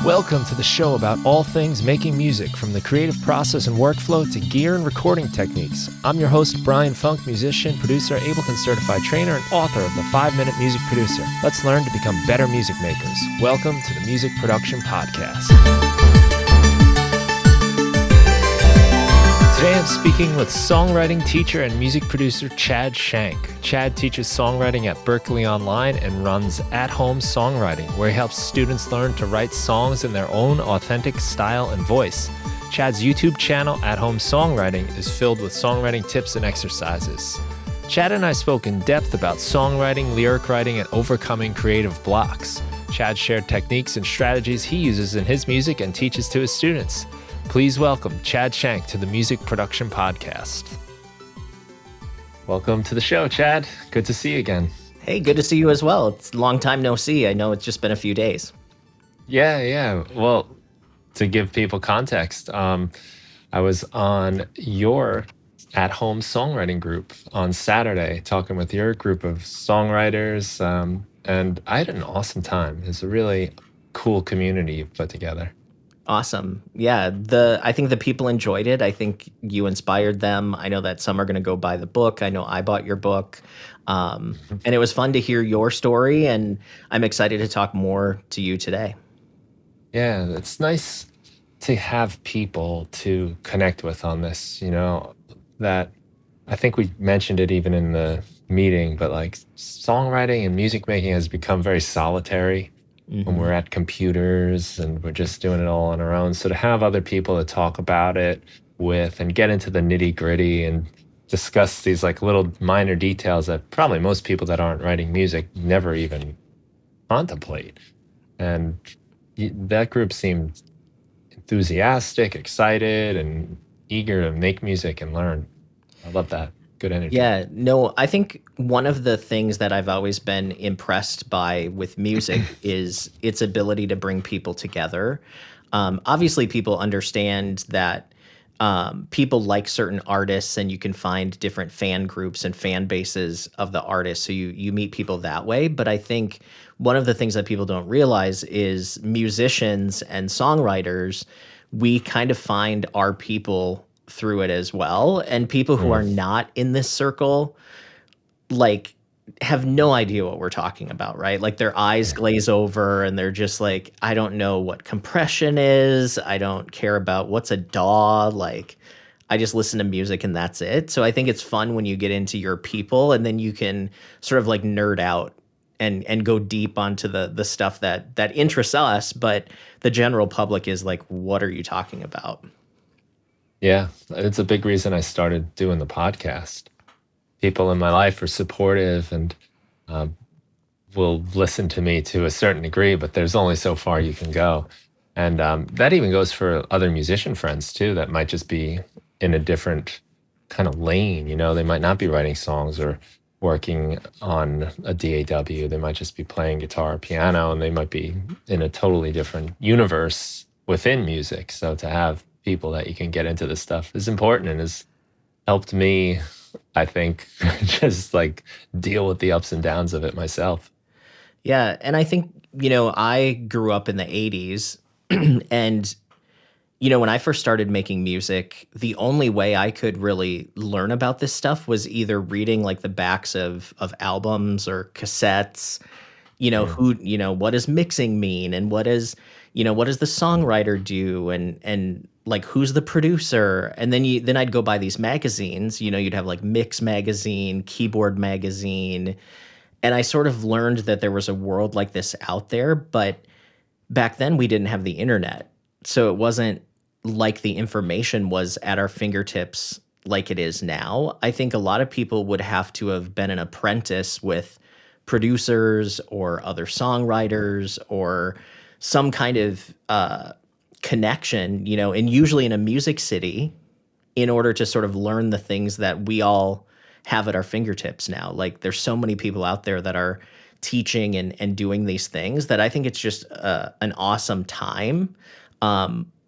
Welcome to the show about all things making music, from the creative process and workflow to gear and recording techniques. I'm your host, Brian Funk, musician, producer, Ableton certified trainer, and author of the 5-Minute Music Producer. Let's learn to become better music makers. Welcome to the Music Production Podcast. Today I'm speaking with songwriting teacher and music producer Chad Shank. Chad teaches songwriting at Berklee Online and runs At Home Songwriting, where he helps students learn to write songs in their own authentic style and voice. Chad's YouTube channel, At Home Songwriting, is filled with songwriting tips and exercises. Chad and I spoke in depth about songwriting, lyric writing, and overcoming creative blocks. Chad shared techniques and strategies he uses in his music and teaches to his students. Please welcome Chad Shank to the Music Production Podcast. Welcome to the show, Chad. Good to see you again. Hey, good to see you as well. It's a long time no see. I know it's just been a few days. Yeah. Well, to give people context, I was on your At Home Songwriting group on Saturday talking with your group of songwriters, and I had an awesome time. It's a really cool community you've put together. Awesome. Yeah, I think the people enjoyed it. I think you inspired them. I know that some are going to go buy the book. I know I bought your book. And it was fun to hear your story, and I'm excited to talk more to you today. Yeah, it's nice to have people to connect with on this, that I think we mentioned it even in the meeting, but like songwriting and music making has become very solitary when we're at computers and we're just doing it all on our own. So to have other people to talk about it with and get into the nitty gritty and discuss these like little minor details that probably most people that aren't writing music never even contemplate. And that group seemed enthusiastic, excited, and eager to make music and learn. I love that. Good energy. Yeah, no, I think one of the things that I've always been impressed by with music is its ability to bring people together. Obviously, people understand that people like certain artists, and you can find different fan groups and fan bases of the artists. So you meet people that way. But I think one of the things that people don't realize is musicians and songwriters, we kind of find our people through it as well. And people who are not in this circle, like, have no idea what we're talking about, right? Like their eyes glaze over and they're just like, I don't know what compression is. I don't care about what's a DAW. Like, I just listen to music and that's it. So I think it's fun when you get into your people and then you can sort of like nerd out and go deep onto the stuff that interests us. But the general public is like, what are you talking about? Yeah, it's a big reason I started doing the podcast. People in my life are supportive and will listen to me to a certain degree, but there's only so far you can go. And that even goes for other musician friends too, that might just be in a different kind of lane. They might not be writing songs or working on a DAW. They might just be playing guitar or piano, and they might be in a totally different universe within music. So to have people that you can get into this stuff is important and has helped me, I think, just like deal with the ups and downs of it myself. Yeah. And I think, I grew up in the 80s and, when I first started making music, the only way I could really learn about this stuff was either reading like the backs of albums or cassettes, what does mixing mean? And what does the songwriter do? And like, who's the producer? And then I'd go buy these magazines, you'd have like Mix Magazine, Keyboard Magazine. And I sort of learned that there was a world like this out there, but back then we didn't have the internet. So it wasn't like the information was at our fingertips like it is now. I think a lot of people would have to have been an apprentice with producers or other songwriters or some kind of connection, and usually in a music city, in order to sort of learn the things that we all have at our fingertips now. Like there's so many people out there that are teaching and doing these things that I think it's just an awesome time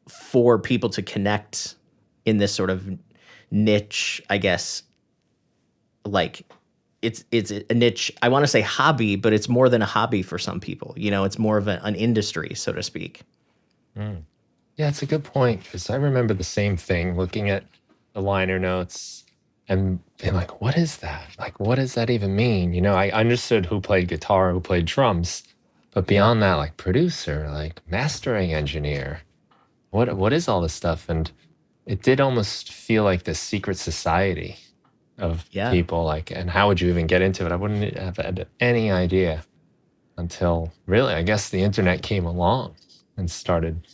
for people to connect in this sort of niche, I guess. Like it's a niche, I want to say hobby, but it's more than a hobby for some people. It's more of an industry, so to speak. Mm. Yeah, it's a good point because I remember the same thing, looking at the liner notes and being like, what is that? Like, what does that even mean? You know, I understood who played guitar, who played drums, but Yeah. beyond that, like producer, like mastering engineer, what is all this stuff? And it did almost feel like this secret society of Yeah. people, like, and how would you even get into it? I wouldn't have had any idea until really, I guess the internet came along and started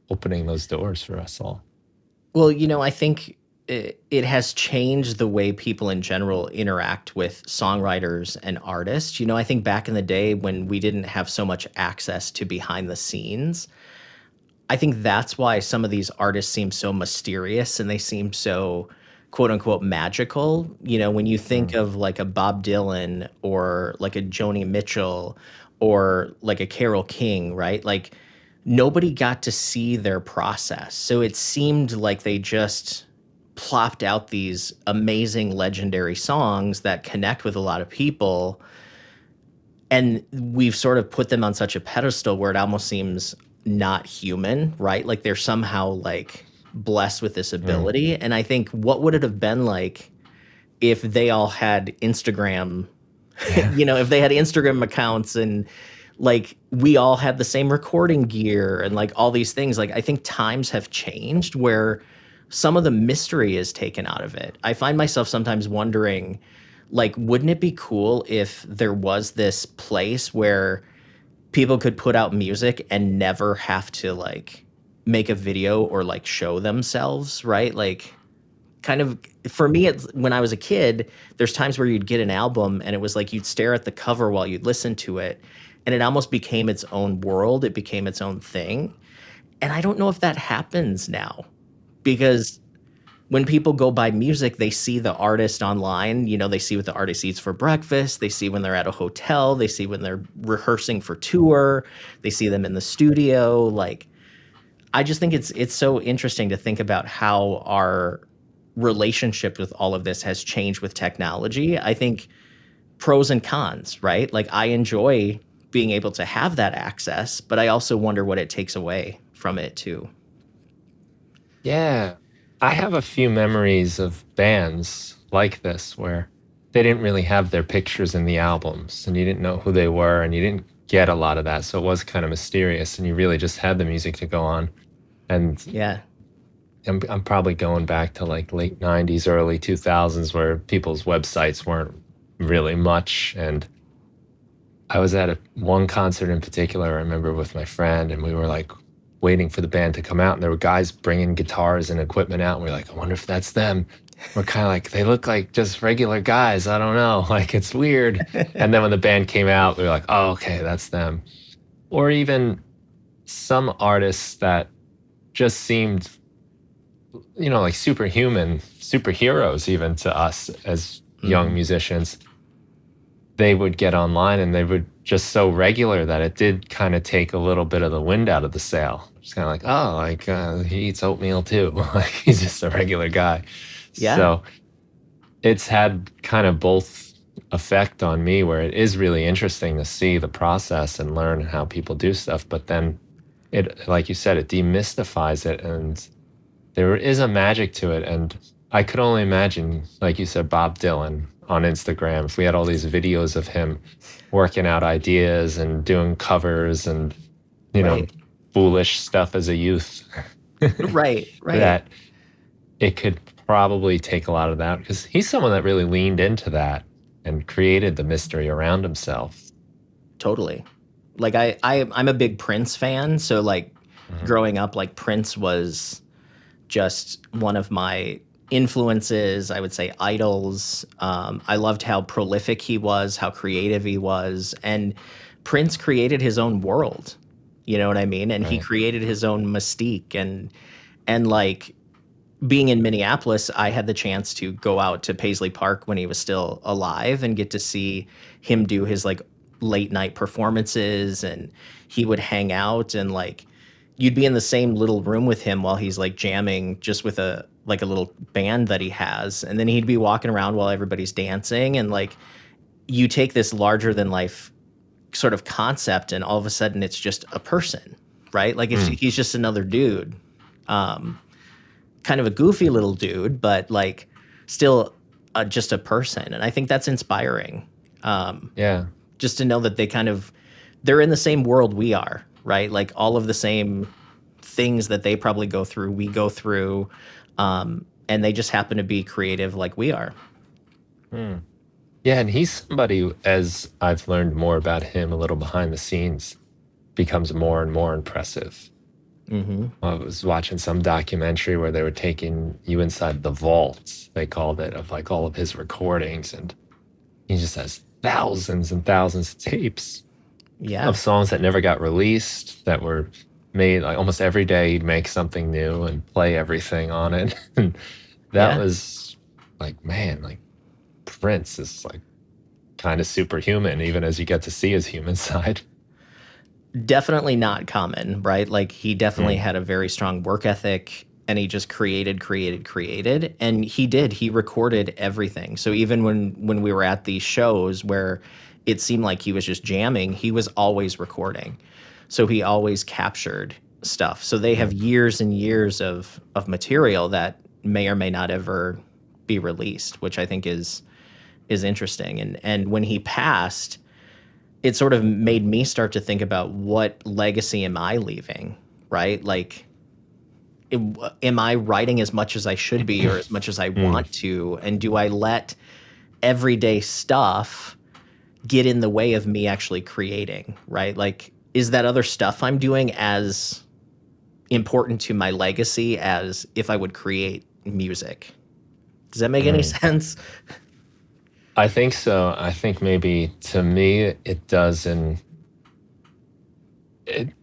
opening those doors for us all. Well, I think it has changed the way people in general interact with songwriters and artists. I think back in the day when we didn't have so much access to behind the scenes, I think that's why some of these artists seem so mysterious and they seem so quote unquote magical. When you think Mm. of like a Bob Dylan or like a Joni Mitchell or like a Carole King, right? Like nobody got to see their process. So it seemed like they just plopped out these amazing legendary songs that connect with a lot of people, and we've sort of put them on such a pedestal where it almost seems not human, right? Like they're somehow like blessed with this Mm. ability. And I think what would it have been like if they all had Instagram, Yeah. if they had Instagram accounts and like we all had the same recording gear and like all these things. Like I think times have changed where some of the mystery is taken out of it. I find myself sometimes wondering, like, wouldn't it be cool if there was this place where people could put out music and never have to like make a video or like show themselves, right? Like kind of for me, it's when I was a kid, there's times where you'd get an album and it was like you'd stare at the cover while you'd listen to it, and it almost became its own world. It became its own thing. And I don't know if that happens now because when people go buy music, they see the artist online. They see what the artist eats for breakfast. They see when they're at a hotel. They see when they're rehearsing for tour. They see them in the studio. Like, I just think it's so interesting to think about how our relationship with all of this has changed with technology. I think pros and cons, right? Like I enjoy being able to have that access, but I also wonder what it takes away from it too. Yeah. I have a few memories of bands like this where they didn't really have their pictures in the albums and you didn't know who they were and you didn't get a lot of that. So it was kind of mysterious and you really just had the music to go on. And Yeah. I'm probably going back to like late 90s, early 2000s where people's websites weren't really much. And I was at one concert in particular, I remember with my friend, and we were like waiting for the band to come out, and there were guys bringing guitars and equipment out. And we are like, I wonder if that's them. We're kind of like, they look like just regular guys. I don't know. Like, it's weird. And then when the band came out, we were like, oh, okay, that's them. Or even some artists that just seemed, like superhuman, superheroes, even to us as young Mhm. musicians. They would get online and they would just so regular that it did kind of take a little bit of the wind out of the sail. It's kind of like, oh, like he eats oatmeal too. Like he's just a regular guy. Yeah, So it's had kind of both effect on me where it is really interesting to see the process and learn how people do stuff. But then it, like you said, it demystifies it and there is a magic to it. And I could only imagine, like you said, Bob Dylan on Instagram, if we had all these videos of him working out ideas and doing covers and, you know, right. foolish stuff as a youth, Right, right. that it could probably take a lot of that because he's someone that really leaned into that and created the mystery around himself. Totally. Like I'm a big Prince fan, so like Mhm. growing up, like Prince was just one of my influences, I would say idols. I loved how prolific he was, how creative he was, and Prince created his own world. You know what I mean? And he Right. created his own mystique, and like being in Minneapolis, I had the chance to go out to Paisley Park when he was still alive and get to see him do his like late night performances, and he would hang out and like you'd be in the same little room with him while he's like jamming just with a like a little band that he has, and then he'd be walking around while everybody's dancing, and like you take this larger than life sort of concept and all of a sudden it's just a person, right? Like Mm. he's just another dude, um, kind of a goofy little dude, but like still just a person. And I think that's inspiring. Um, Yeah. just to know that they're in the same world we are, right? Like all of the same things that they probably go through, we go through, and they just happen to be creative like we are. Mm. Yeah, and he's somebody, as I've learned more about him a little behind the scenes, becomes more and more impressive. Hmm. I was watching some documentary where they were taking you inside the vaults, they called it, of like all of his recordings, and he just has thousands and thousands of tapes of Yeah, songs that never got released, that were made like almost every day. He'd make something new and play everything on it. And that yeah, was like, man, like Prince is like kind of superhuman, even as you get to see his human side. definitely not common, right? Like he definitely Mm. had a very strong work ethic and he just created. And he recorded everything. So even when we were at these shows where it seemed like he was just jamming, he was always recording. So he always captured stuff. So they have Mm. years and years of material that may or may not ever be released, which I think is interesting. And when he passed, it sort of made me start to think about what legacy am I leaving, right? Like, am I writing as much as I should be or as much as I Mm. want to? And do I let everyday stuff get in the way of me actually creating, right? Like, is that other stuff I'm doing as important to my legacy as if I would create music? Does that make any Mm. sense? I think so. I think maybe to me it does in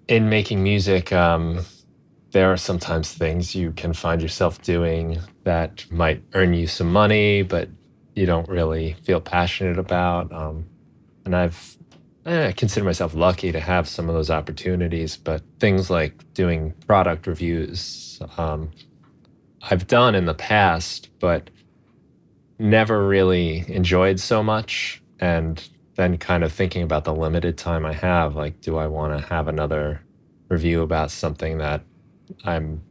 making music. There are sometimes things you can find yourself doing that might earn you some money, but you don't really feel passionate about. And I consider myself lucky to have some of those opportunities, but things like doing product reviews, I've done in the past, but never really enjoyed so much. And then kind of thinking about the limited time I have, like, do I want to have another review about something that I'm,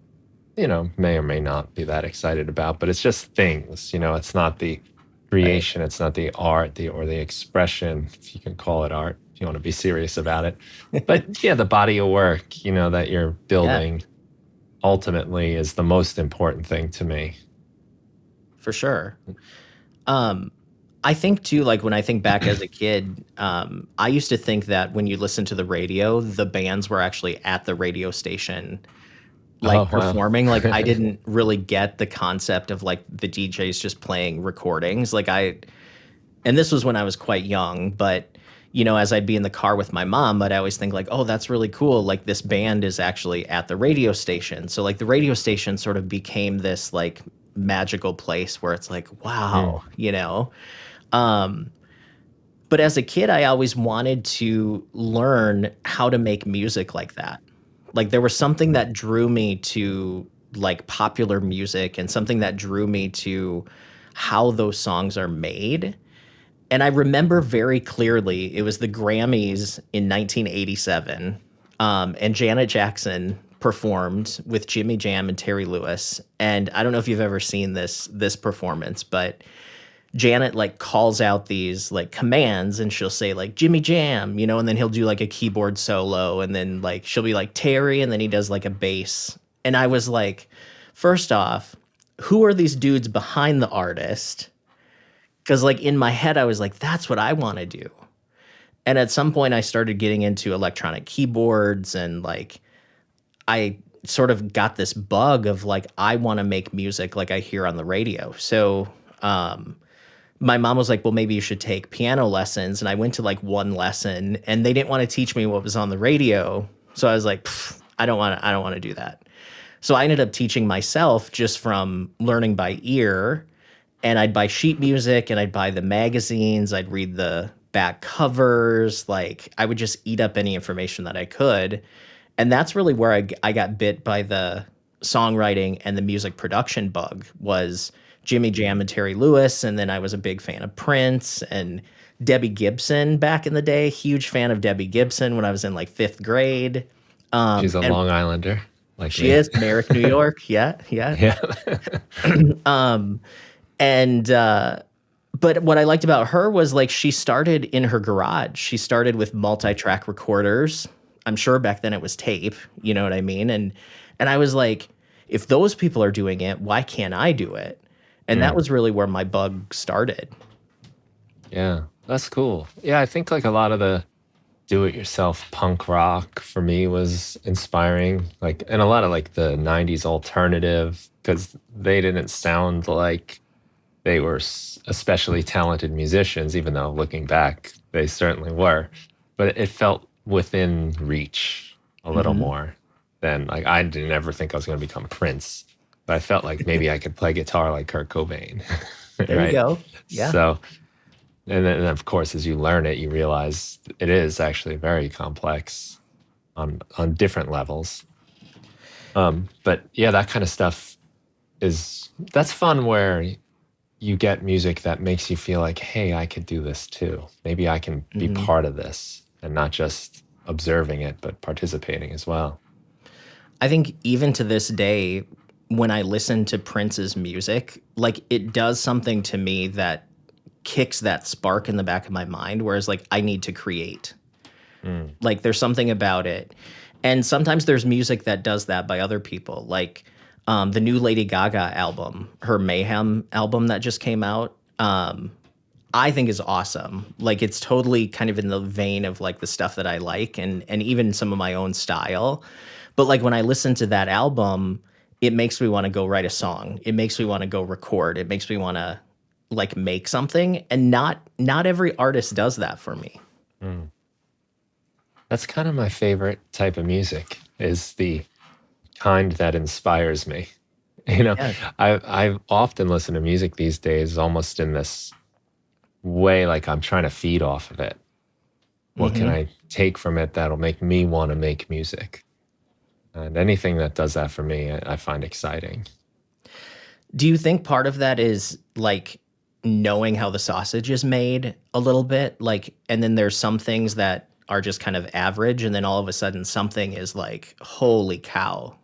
may or may not be that excited about, but it's just things, it's not the Right. creation, it's not the art, or the expression, if you can call it art, if you want to be serious about it. But yeah, the body of work, that you're Yeah, building ultimately is the most important thing to me. for sure. Um, I think too, like when I think back as a kid, I used to think that when you listen to the radio, the bands were actually at the radio station, like Oh, wow. performing. Like I didn't really get the concept of like the DJs just playing recordings. And this was when I was quite young, but as I'd be in the car with my mom, I'd always think like, oh, that's really cool. Like this band is actually at the radio station. So like the radio station sort of became this like magical place where it's like, Mm. wow. Um, but as a kid, I always wanted to learn how to make music like that. Like there was something Mm. that drew me to like popular music and something that drew me to how those songs are made. And I remember very clearly it was the Grammys in 1987, and Janet Jackson performed with Jimmy Jam and Terry Lewis. And I don't know if you've ever seen this performance, but Janet like calls out these like commands and she'll say like Jimmy Jam, and then he'll do like a keyboard solo and then like she'll be like Terry and then he does like a bass. And I was like, first off, who are these dudes behind the artist? Because like in my head, I was like, that's what I want to do. And at some point, I started getting into electronic keyboards and like I sort of got this bug of like, I want to make music like I hear on the radio. So, my mom was like, well, maybe you should take piano lessons. And I went to like one lesson and they didn't want to teach me what was on the radio. So I was like, I don't want to do that. So I ended up teaching myself just from learning by ear. And I'd buy sheet music and I'd buy the magazines. I'd read the back covers. Like I would just eat up any information that I could. And that's really where I got bit by the songwriting and the music production bug was Jimmy Jam and Terry Lewis. And then I was a big fan of Prince and Debbie Gibson back in the day. Huge fan of Debbie Gibson when I was in like fifth grade. She's a And Long Islander like she me. is Merrick, New York. Yeah, yeah. Yeah. Um, and but what I liked about her was like she started in her garage. She started with multi-track recorders. I'm sure back then it was tape, you know what I mean? And I was like, if those people are doing it, why can't I do it? And that Mm. was really where my bug started. Yeah, that's cool. Yeah, I think like a lot of the do-it-yourself punk rock for me was inspiring, like, and a lot of like the 90s alternative, because they didn't sound like they were especially talented musicians, even though looking back, they certainly were. But it felt within reach a little Mhm. more than like I didn't ever think I was going to become Prince, but I felt like maybe I could play guitar like Kurt Cobain, There you right? go. Yeah. So, and then of course, as you learn it, you realize it is actually very complex on different levels. But yeah, that kind of stuff that's fun where you get music that makes you feel like, hey, I could do this too. Maybe I can be Mhm. part of this and not just observing it, but participating as well. I think even to this day, when I listen to Prince's music, like it does something to me that kicks that spark in the back of my mind, whereas like I need to create. Mm. Like there's something about it. And sometimes there's music that does that by other people. Like the new Lady Gaga album, her Mayhem album that just came out, I think is awesome. Like it's totally kind of in the vein of like the stuff that I like and even some of my own style. But like when I listen to that album, it makes me want to go write a song. It makes me want to go record. It makes me want to like make something. And not every artist does that for me. Mm. That's kind of my favorite type of music is the kind that inspires me. You know, Yeah. I often listen to music these days almost in this way like I'm trying to feed off of it. What can Hmm. I take from it that'll make me want to make music? And anything that does that for me, I find exciting. Do you think part of that is like knowing how the sausage is made a little bit? Like, and then there's some things that are just kind of average, and then all of a sudden something is like, holy cow,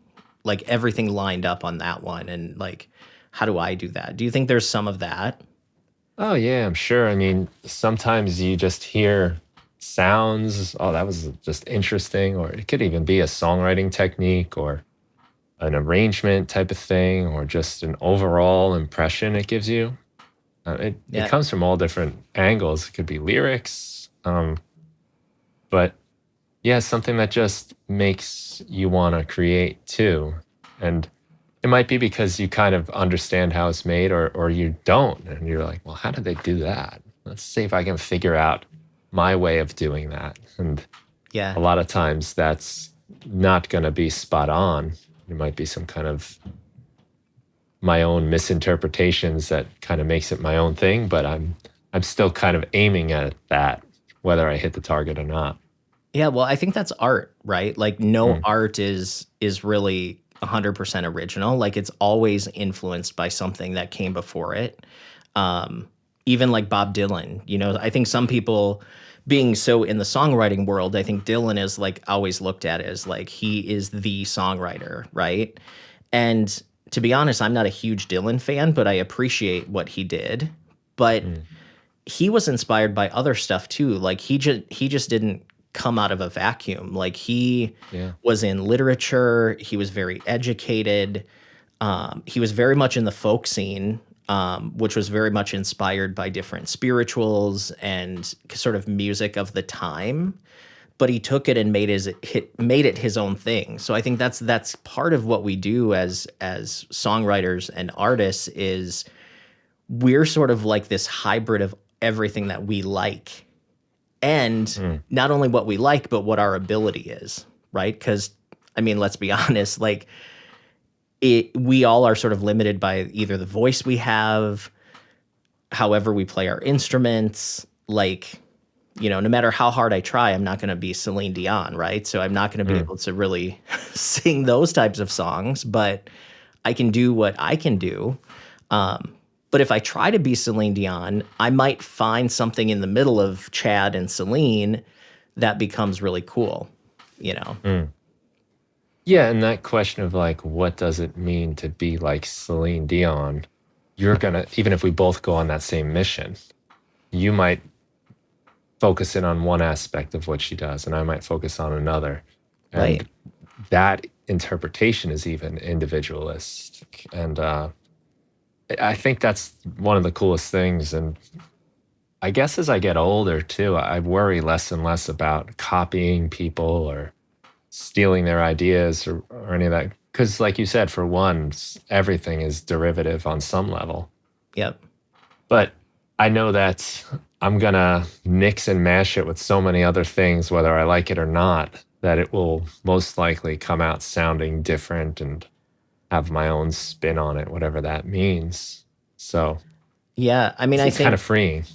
like everything lined up on that one. And like, how do I do that? Do you think there's some of that? Oh, yeah, I'm sure. I mean, sometimes you just hear sounds, oh, that was just interesting, or it could even be a songwriting technique or an arrangement type of thing, or just an overall impression it gives you. It Yeah. comes from all different angles. It could be lyrics, but yeah, something that just makes you want to create too. And it might be because you kind of understand how it's made or you don't. And you're like, well, how did they do that? Let's see if I can figure out my way of doing that. And Yeah. a lot of times that's not going to be spot on. There might be some kind of my own misinterpretations that kind of makes it my own thing, but I'm still kind of aiming at that, whether I hit the target or not. Yeah, well, I think that's art, right? Like no Mm, art is really 100% original. Like it's always influenced by something that came before it. Um, Even like Bob Dylan, you know, I think some people being so in the songwriting world, I think Dylan is like always looked at as like he is the songwriter, right? And to be honest, I'm not a huge Dylan fan, but I appreciate what he did. But mm, he was inspired by other stuff too. Like he just didn't come out of a vacuum. Like he yeah. was in literature, he was very educated. He was very much in the folk scene, which was very much inspired by different spirituals and sort of music of the time. But he took it and made it his own thing. So I think that's part of what we do as songwriters and artists is we're sort of like this hybrid of everything that we like and Mm, not only what we like but what our ability is, right? Because I mean, let's be honest, like we all are sort of limited by either the voice we have, however we play our instruments. Like, you know, no matter how hard I try, I'm not going to be Celine Dion, right? So I'm not going to be mm, able to really sing those types of songs, but I can do what I can do. But if I try to be Celine Dion, I might find something in the middle of Chad and Celine that becomes really cool, you know? mm. Yeah, and that question of like, what does it mean to be like Celine Dion? You're gonna, even if we both go on that same mission, you might focus in on one aspect of what she does, and I might focus on another. Right. And that interpretation is even individualistic. And I think that's one of the coolest things. And I guess as I get older too, I worry less and less about copying people or stealing their ideas or any of that. Because, like you said, for one, everything is derivative on some level. Yep. But I know that I'm going to mix and mash it with so many other things, whether I like it or not, that it will most likely come out sounding different and have my own spin on it, whatever that means. So Yeah. I mean, I it's kind of think freeing.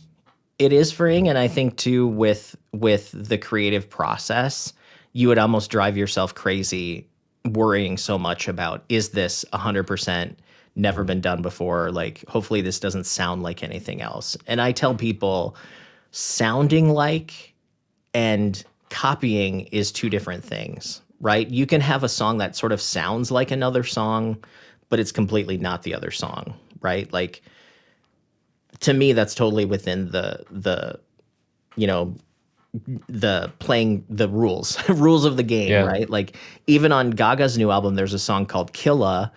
it is freeing, and I think too with the creative process, you would almost drive yourself crazy worrying so much about, is this 100% never been done before? Like, hopefully this doesn't sound like anything else. And I tell people, sounding like and copying is two different things, right? You can have a song that sort of sounds like another song, but it's completely not the other song, right? Like, to me, that's totally within the you know the playing the rules rules of the game, Yeah. right? Like, even on Gaga's new album, there's a song called Killa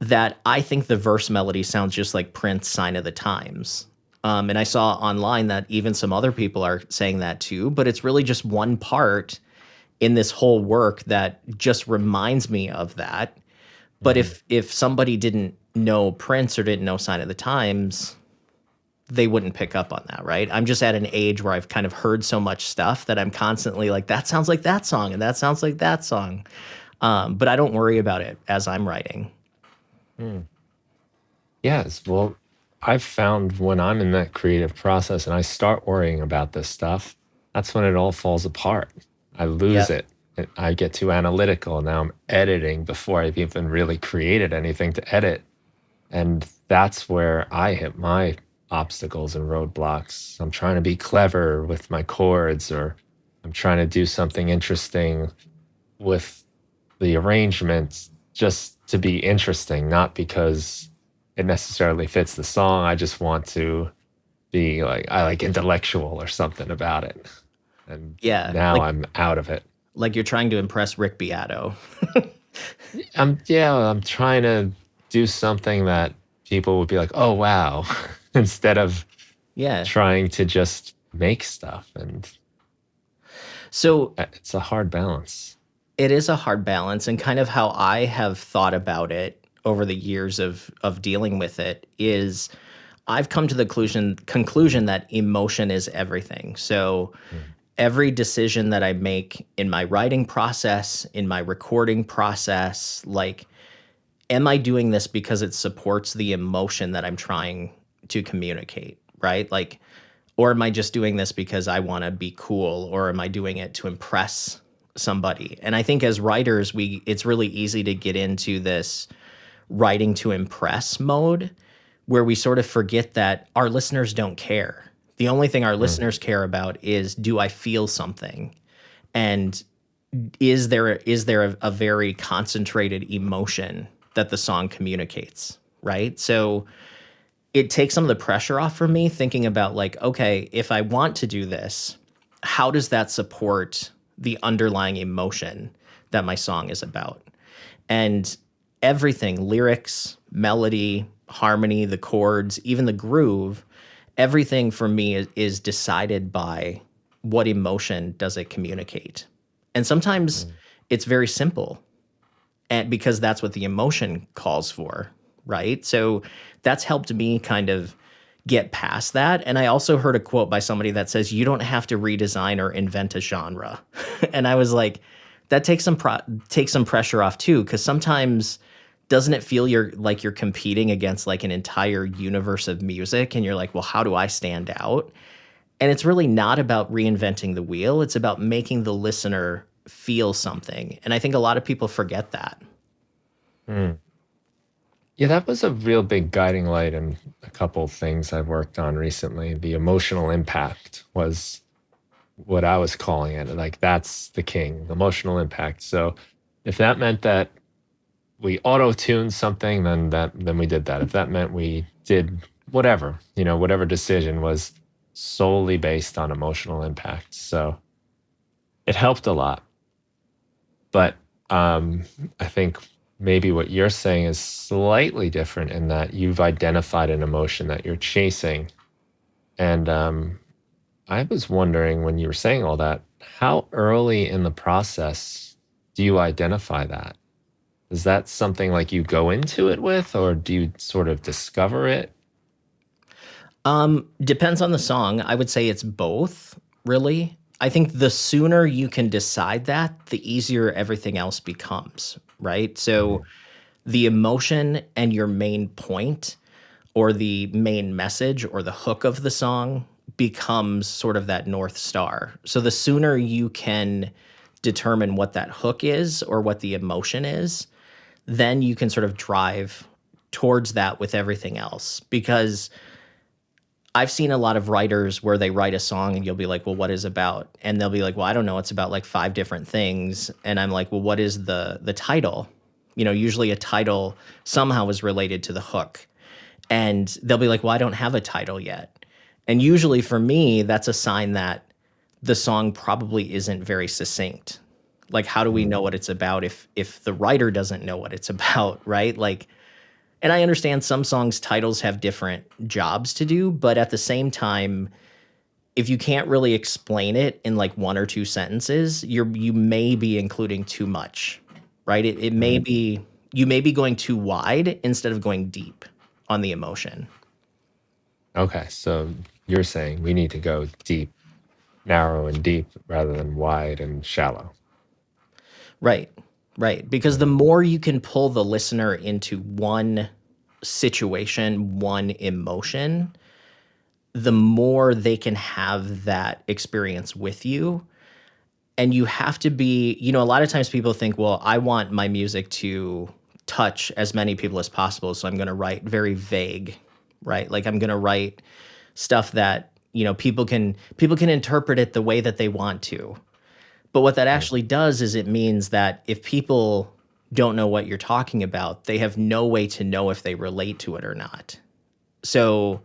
that I think the verse melody sounds just like Prince Sign of the Times. And I saw online that even some other people are saying that too, but it's really just one part in this whole work that just reminds me of that. But Mhm. if somebody didn't know Prince or didn't know Sign of the Times, they wouldn't pick up on that, right? I'm just at an age where I've kind of heard so much stuff that I'm constantly like, that sounds like that song, and that sounds like that song. But I don't worry about it as I'm writing. Mm. Yes. Well, I've found when I'm in that creative process and I start worrying about this stuff, that's when it all falls apart. I lose Yep. it. I get too analytical. Now I'm editing before I've even really created anything to edit. And that's where I hit my obstacles and roadblocks. I'm trying to be clever with my chords, or I'm trying to do something interesting with the arrangements just to be interesting, not because it necessarily fits the song. I just want to be like, I like intellectual or something about it. And Yeah. now I'm out of it. Like you're trying to impress Rick Beato. I'm trying to do something that people would be like, "Oh wow," instead of Yeah. trying to just make stuff. And So it's a hard balance. it is a hard balance, and kind of how I have thought about it over the years of dealing with it is I've come to the conclusion that emotion is everything. So Mm, every decision that I make in my writing process, in my recording process, like, am I doing this because it supports the emotion that I'm trying to communicate, right? Like, or am I just doing this because I want to be cool, or am I doing it to impress somebody? And I think as writers, it's really easy to get into this writing to impress mode where we sort of forget that our listeners don't care. The only thing our mm, listeners care about is, do I feel something? And is there a very concentrated emotion that the song communicates, right? So it takes some of the pressure off for me thinking about, like, okay, if I want to do this, how does that support the underlying emotion that my song is about? And everything, lyrics, melody, harmony, the chords, even the groove, everything for me is decided by what emotion does it communicate. And sometimes mm, it's very simple, and because that's what the emotion calls for, right? So that's helped me kind of get past that. And I also heard a quote by somebody that says, you don't have to redesign or invent a genre. And I was like, that takes some pressure off too, because sometimes doesn't it feel like you're competing against like an entire universe of music, and you're like, well, how do I stand out? And it's really not about reinventing the wheel. It's about making the listener feel something. And I think a lot of people forget that. mm. Yeah, that was a real big guiding light in a couple of things I've worked on recently. The emotional impact was what I was calling it. Like that's the king, emotional impact. So If that meant that we auto-tuned something, then we did that. If that meant we did whatever, whatever decision was solely based on emotional impact. So it helped a lot. But I think maybe what you're saying is slightly different in that you've identified an emotion that you're chasing. And I was wondering when you were saying all that, how early in the process do you identify that? Is that something like you go into it with, or do you sort of discover it? Depends on the song. I would say it's both, really. I think the sooner you can decide that, the easier everything else becomes, right? So Mhm. the emotion and your main point or the main message or the hook of the song becomes sort of that North Star. So the sooner you can determine what that hook is or what the emotion is, then you can sort of drive towards that with everything else. Because I've seen a lot of writers where they write a song and you'll be like, "Well, what is it about?" And they'll be like, "Well, I don't know. It's about like 5 different things." And I'm like, "Well, what is the title?" Usually a title somehow is related to the hook. And they'll be like, "Well, I don't have a title yet." And usually for me, that's a sign that the song probably isn't very succinct. Like, how do we Mm. know what it's about if the writer doesn't know what it's about, right? Like, and I understand some songs titles have different jobs to do, but at the same time, if you can't really explain it in like 1 or 2 sentences, you may be including too much, right? It may Right. be you may be going too wide instead of going deep on the emotion. Okay, so you're saying we need to go deep, narrow and deep rather than wide and shallow. Right. Right. Because the Mm. more you can pull the listener into one situation, one emotion, the more they can have that experience with you. And you have to be, a lot of times people think, well, I want my music to touch as many people as possible. So I'm going to write very vague, right? Like I'm going to write stuff that, people can interpret it the way that they want to. But what that Mm. actually does is it means that if people don't know what you're talking about, they have no way to know if they relate to it or not. So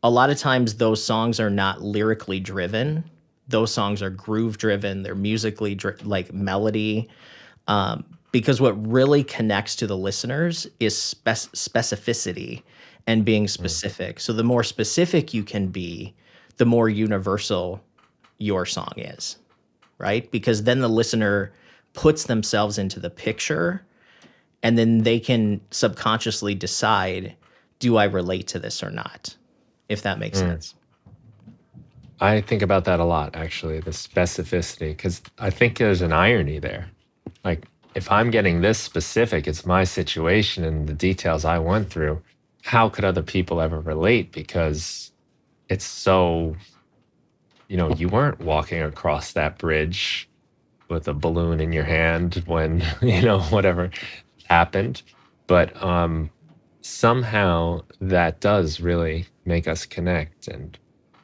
a lot of times those songs are not lyrically driven. Those songs are groove driven. They're musically like melody. Because what really connects to the listeners is specificity and being Mm. specific. So the more specific you can be, the more universal your song is, right? Because then the listener puts themselves into the picture and then they can subconsciously decide, do I relate to this or not? If that makes Mm. sense. I think about that a lot, actually, the specificity, because I think there's an irony there. Like, if I'm getting this specific, it's my situation and the details I went through. How could other people ever relate? Because it's so, you weren't walking across that bridge with a balloon in your hand when, whatever happened. But somehow that does really make us connect. And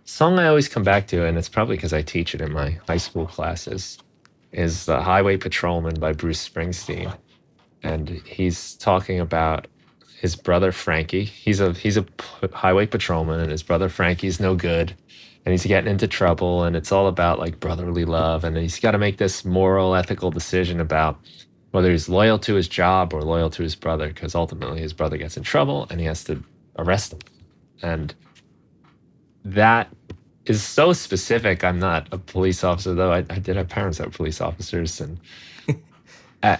song I always come back to, and it's probably because I teach it in my high school classes, is The Highway Patrolman by Bruce Springsteen. And he's talking about his brother Frankie. He's a highway patrolman, and his brother Frankie's no good, and he's getting into trouble. And it's all about like brotherly love, and he's got to make this moral, ethical decision about whether he's loyal to his job or loyal to his brother, because ultimately his brother gets in trouble and he has to arrest him. And that is so specific. I'm not a police officer, though. I did have parents that were police officers, and uh,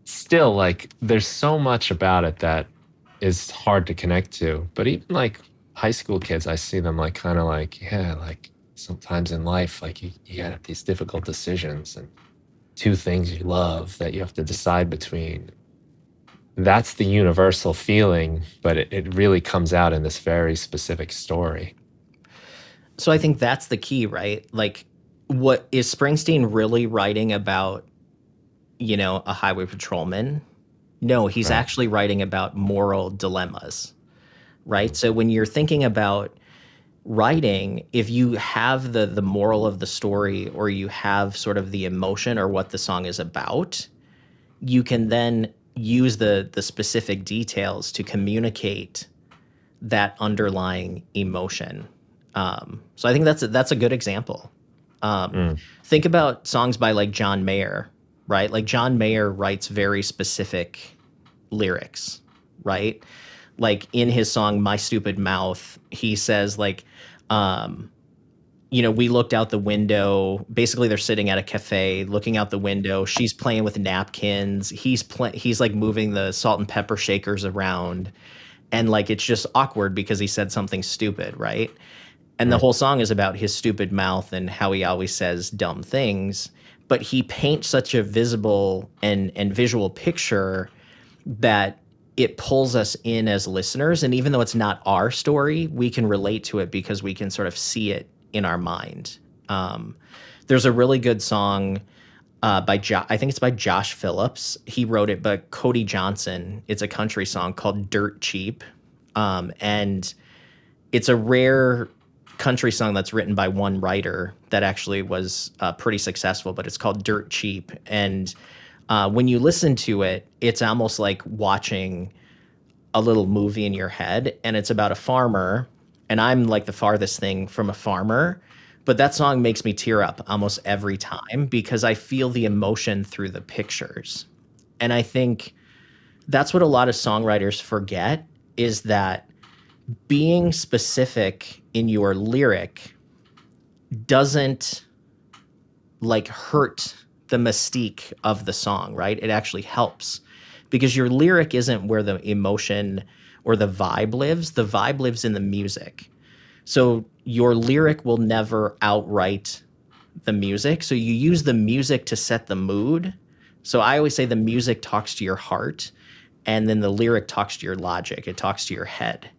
still, like, there's so much about it that is hard to connect to. But even like high school kids, I see them like kind of like, yeah, like sometimes in life, like you have these difficult decisions and two things you love that you have to decide between. That's the universal feeling, but it really comes out in this very specific story. So I think that's the key, right? Like, what is Springsteen really writing about, a highway patrolman? No, he's Right. actually writing about moral dilemmas, right? Mm. So when you're thinking about writing, if you have the moral of the story or you have sort of the emotion or what the song is about, you can then use the specific details to communicate that underlying emotion. So I think that's a good example. Mm, Think about songs by like John Mayer, right? Like John Mayer writes very specific lyrics, right? Like in his song My Stupid Mouth, he says like, um, we looked out the window. Basically, they're sitting at a cafe, looking out the window. She's playing with napkins. He's like moving the salt and pepper shakers around, and like it's just awkward because he said something stupid, right? And the right. whole song is about his stupid mouth and how he always says dumb things. But he paints such a visible and visual picture that it pulls us in as listeners. And even though it's not our story, we can relate to it because we can sort of see it in our mind. Um, there's a really good song I think it's by Josh Phillips. He wrote it, but Cody Johnson. It's a country song called Dirt Cheap. And it's a rare country song that's written by one writer that actually was pretty successful, but it's called Dirt Cheap. And when you listen to it, it's almost like watching a little movie in your head, and it's about a farmer, and I'm like the farthest thing from a farmer, but that song makes me tear up almost every time because I feel the emotion through the pictures. And I think that's what a lot of songwriters forget, is that being specific in your lyric doesn't like hurt the mystique of the song, right? It actually helps because your lyric isn't where the emotion or the vibe lives. The vibe lives in the music. So your lyric will never outright the music. So you use the music to set the mood. So I always say the music talks to your heart, and then the lyric talks to your logic. It talks to your head.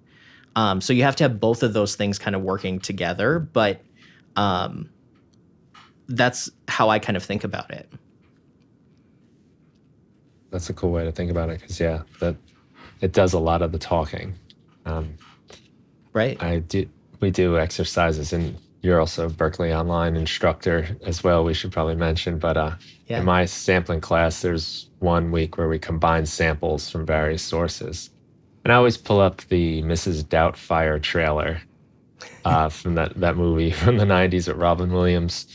So you have to have both of those things kind of working together. But um, that's how I kind of think about it. That's a cool way to think about it because, yeah, that it does a lot of the talking. Um, Right. I do. We do exercises, and you're also a Berklee Online instructor as well. We should probably mention, but in Yeah. my sampling class, there's one week where we combine samples from various sources, and I always pull up the Mrs. Doubtfire trailer from that movie from the '90s with Robin Williams,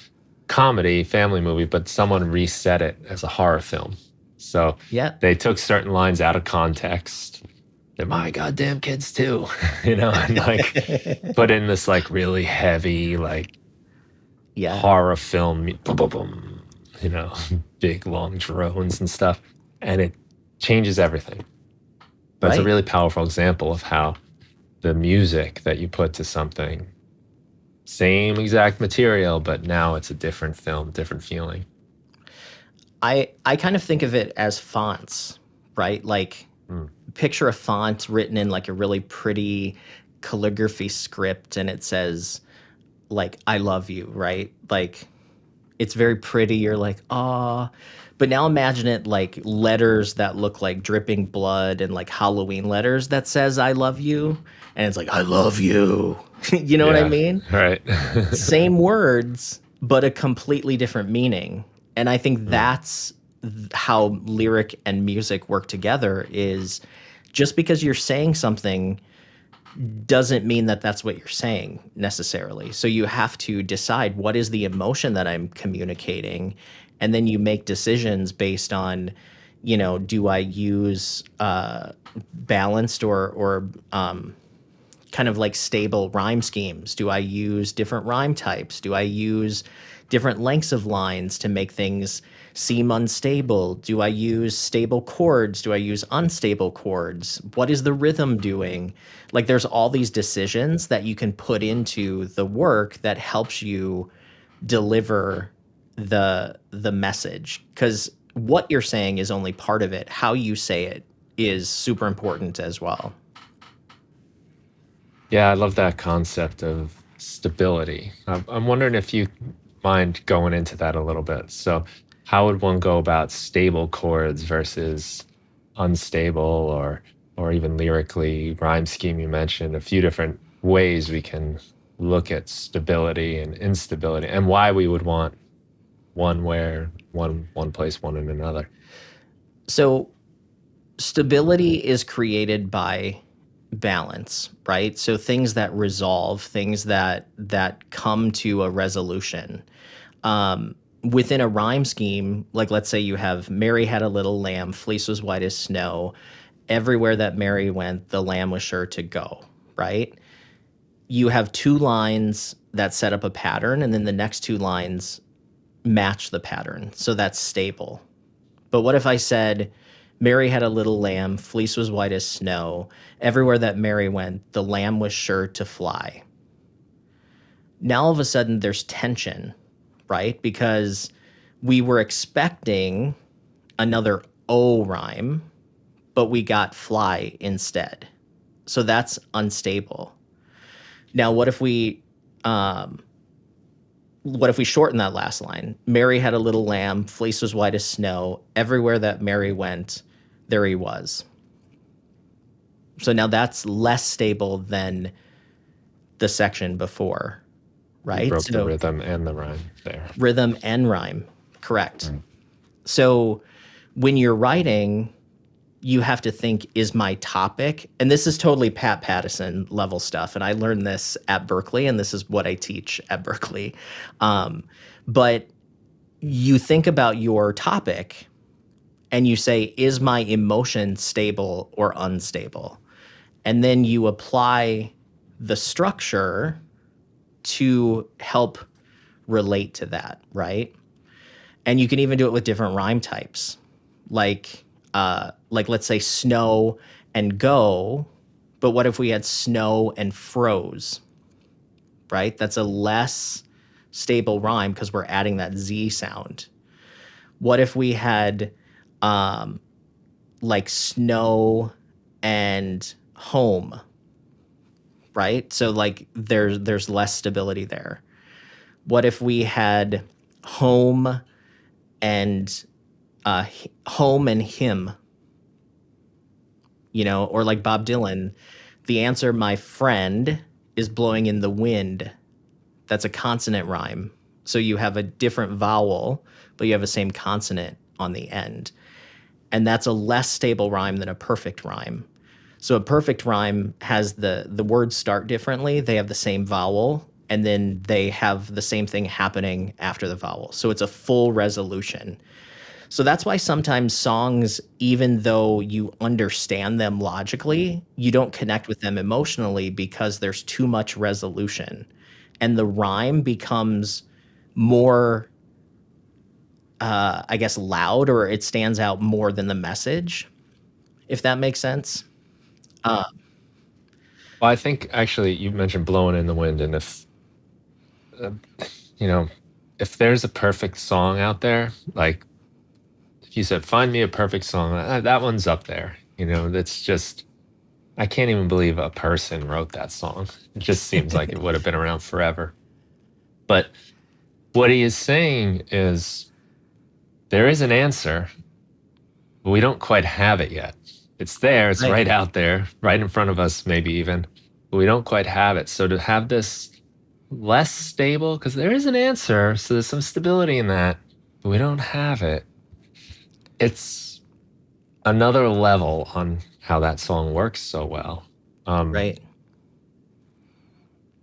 comedy family movie, but someone reset it as a horror film. So Yeah. they took certain lines out of context. They're my goddamn kids too, and like put in this like really heavy like Yeah. horror film, boom, boom, boom, big long drones and stuff, and it changes everything. That's a Right. really powerful example of how the music that you put to something, same exact material, but now it's a different film, different feeling. I kind of think of it as fonts, right? Like Mm, picture a font written in like a really pretty calligraphy script, and it says like I love you, right? Like it's very pretty. You're like, "Ah." But now imagine it like letters that look like dripping blood and like Halloween letters that says I love you, and it's like I love you. You know what I yeah, mean? right. Same words, but a completely different meaning. And I think Mm, that's how lyric and music work together, is just because you're saying something doesn't mean that that's what you're saying necessarily. So you have to decide what is the emotion that I'm communicating, and then you make decisions based on, do I use balanced or kind of like stable rhyme schemes? Do I use different rhyme types? Do I use different lengths of lines to make things seem unstable? Do I use stable chords? Do I use unstable chords? What is the rhythm doing? Like there's all these decisions that you can put into the work that helps you deliver the message, cuz what you're saying is only part of it. How you say it is super important as well. yeah, I love that concept of stability. I'm wondering if you mind going into that a little bit. So, how would one go about stable chords versus unstable, or even lyrically rhyme scheme? You mentioned a few different ways we can look at stability and instability, and why we would want one where one place, one in another. So stability is created by balance, right? So things that resolve, things that come to a resolution. Within a rhyme scheme, like let's say you have Mary had a little lamb, fleece was white as snow. Everywhere that Mary went, the lamb was sure to go, right? You have two lines that set up a pattern, and then the next two lines match the pattern. So that's stable. But what if I said, Mary had a little lamb, fleece was white as snow. Everywhere that Mary went, the lamb was sure to fly. Now all of a sudden there's tension, right? Because we were expecting another O rhyme, but we got fly instead. So that's unstable. Now what if we shorten that last line? Mary had a little lamb, fleece was white as snow. Everywhere that Mary went, there he was. So now that's less stable than the section before, You right? broke the So rhythm and the rhyme there. rhythm and rhyme, correct. Mm. So when you're writing, you have to think, is my topic, and this is totally Pat Pattison level stuff, and I learned this at Berklee, and this is what I teach at Berklee. But you think about your topic and you say, is my emotion stable or unstable? And then you apply the structure to help relate to that, right? And you can even do it with different rhyme types. Like let's say snow and go, but what if we had snow and froze, right? That's a less stable rhyme because we're adding that Z sound. What if we had like snow and home, right? So like there's less stability there. What if we had home and home and him, or like Bob Dylan, the answer, my friend, is blowing in the wind. That's a consonant rhyme. So you have a different vowel, but you have the same consonant on the end. And that's a less stable rhyme than a perfect rhyme. So a perfect rhyme has the words start differently. They have the same vowel, and then they have the same thing happening after the vowel. So it's a full resolution. So that's why sometimes songs, even though you understand them logically, you don't connect with them emotionally because there's too much resolution. And the rhyme becomes more, I guess, loud, or it stands out more than the message, if that makes sense. Well, I think actually you mentioned blowing in the wind, and uh, if there's a perfect song out there, like if you said, find me a perfect song, that one's up there. That's just, I can't even believe a person wrote that song. It just seems like it would have been around forever. But what he is saying is there is an answer, but we don't quite have it yet. It's there, it's Right. right out there, right in front of us, maybe even, but we don't quite have it. So to have this less stable, because there is an answer, so there's some stability in that, but we don't have it. It's another level on how that song works so well. Right.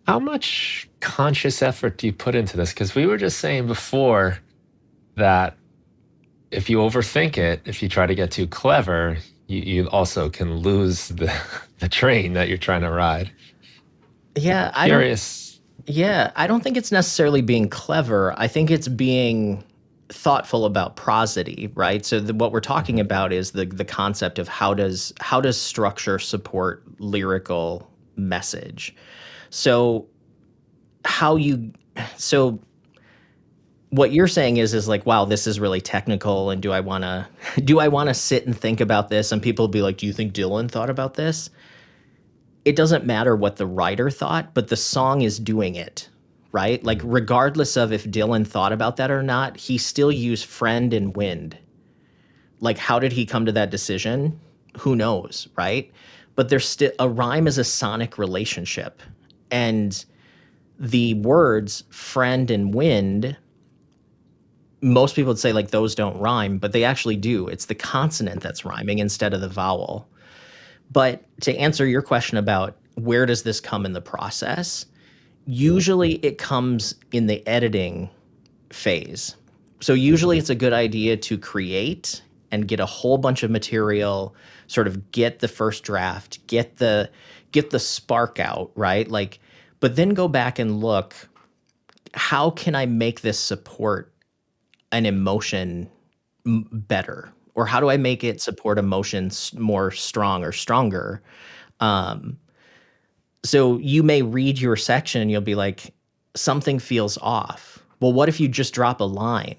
How much conscious effort do you put into this? Because we were just saying before that if you overthink it, if you try to get too clever, you also can lose the train that you're trying to ride. Yeah, Curious. I don't think it's necessarily being clever. I think it's being thoughtful about prosody, right? So what we're talking Mhm. about is the concept of how does structure support lyrical message. So how you so what you're saying is like, wow, this is really technical, and do I want to sit and think about this? And people will be like, do you think Dylan thought about this? It doesn't matter what the writer thought, but the song is doing it, right? Like Mhm. regardless of if Dylan thought about that or not, he still used friend and wind. Like how did he come to that decision? Who knows, right? But there's still a rhyme is a sonic relationship. And the words friend and wind most people would say like those don't rhyme, but they actually do. It's the consonant that's rhyming instead of the vowel. But to answer your question about where does this come in the process, usually it comes in the editing phase. So usually it's a good idea to create and get a whole bunch of material, sort of get the first draft, get the spark out, right? Like, but then go back and look, how can I make this support an emotion better? Or how do I make it support emotions more strong or stronger? So you may read your section and you'll be like, something feels off. Well, what if you just drop a line?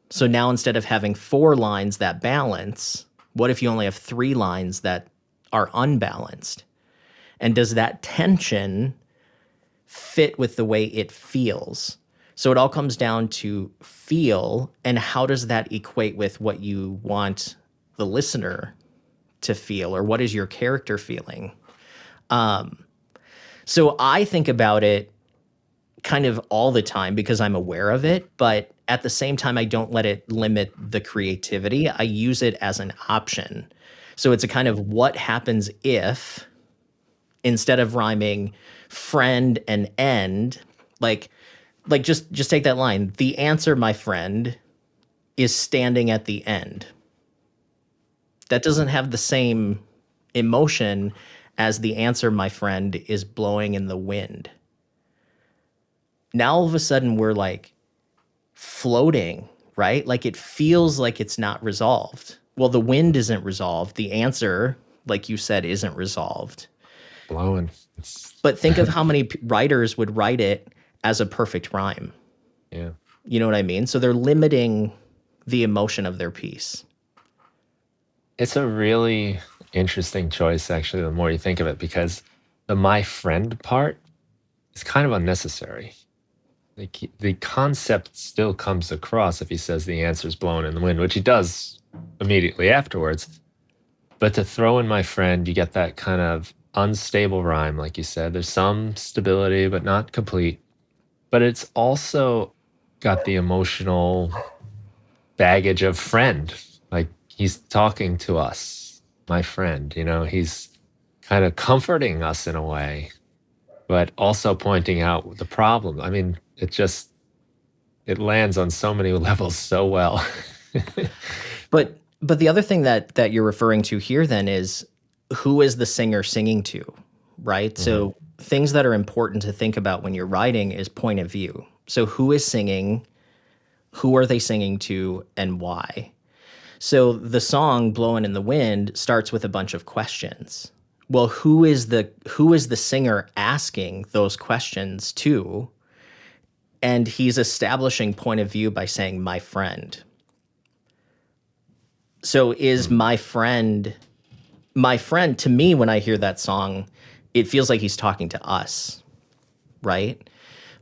So now instead of having 4 lines that balance, what if you only have 3 lines that are unbalanced? And does that tension fit with the way it feels? So it all comes down to feel, and how does that equate with what you want the listener to feel, or what is your character feeling? So I think about it kind of all the time because I'm aware of it, but at the same time, I don't let it limit the creativity. I use it as an option. So it's a kind of what happens if, instead of rhyming friend and end, like just take that line. The answer, my friend, is standing at the end. That doesn't have the same emotion as the answer, my friend, is blowing in the wind. Now all of a sudden we're like floating, right? Like it feels like it's not resolved. Well, the wind isn't resolved. The answer, like you said, isn't resolved. Blowing. It's But think of how many writers would write it as a perfect rhyme. yeah. You know what I mean? So they're limiting the emotion of their piece. It's a really interesting choice, actually, the more you think of it, because the my friend part is kind of unnecessary. The concept still comes across if he says the answer's blown in the wind, which he does immediately afterwards. But to throw in my friend, you get that kind of unstable rhyme, like you said. There's some stability, but not complete. But it's also got the emotional baggage of friend. Like he's talking to us, my friend, he's kind of comforting us in a way, but also pointing out the problem. I mean, it lands on so many levels so well. But the other thing that you're referring to here then is, who is the singer singing to, right? Mhm. So things that are important to think about when you're writing is point of view. So who is singing, who are they singing to, and why? So the song Blowing in the Wind starts with a bunch of questions. Well, who is the singer asking those questions to? And he's establishing point of view by saying my friend. So is Mm. my friend to me, when I hear that song, it feels like he's talking to us, right?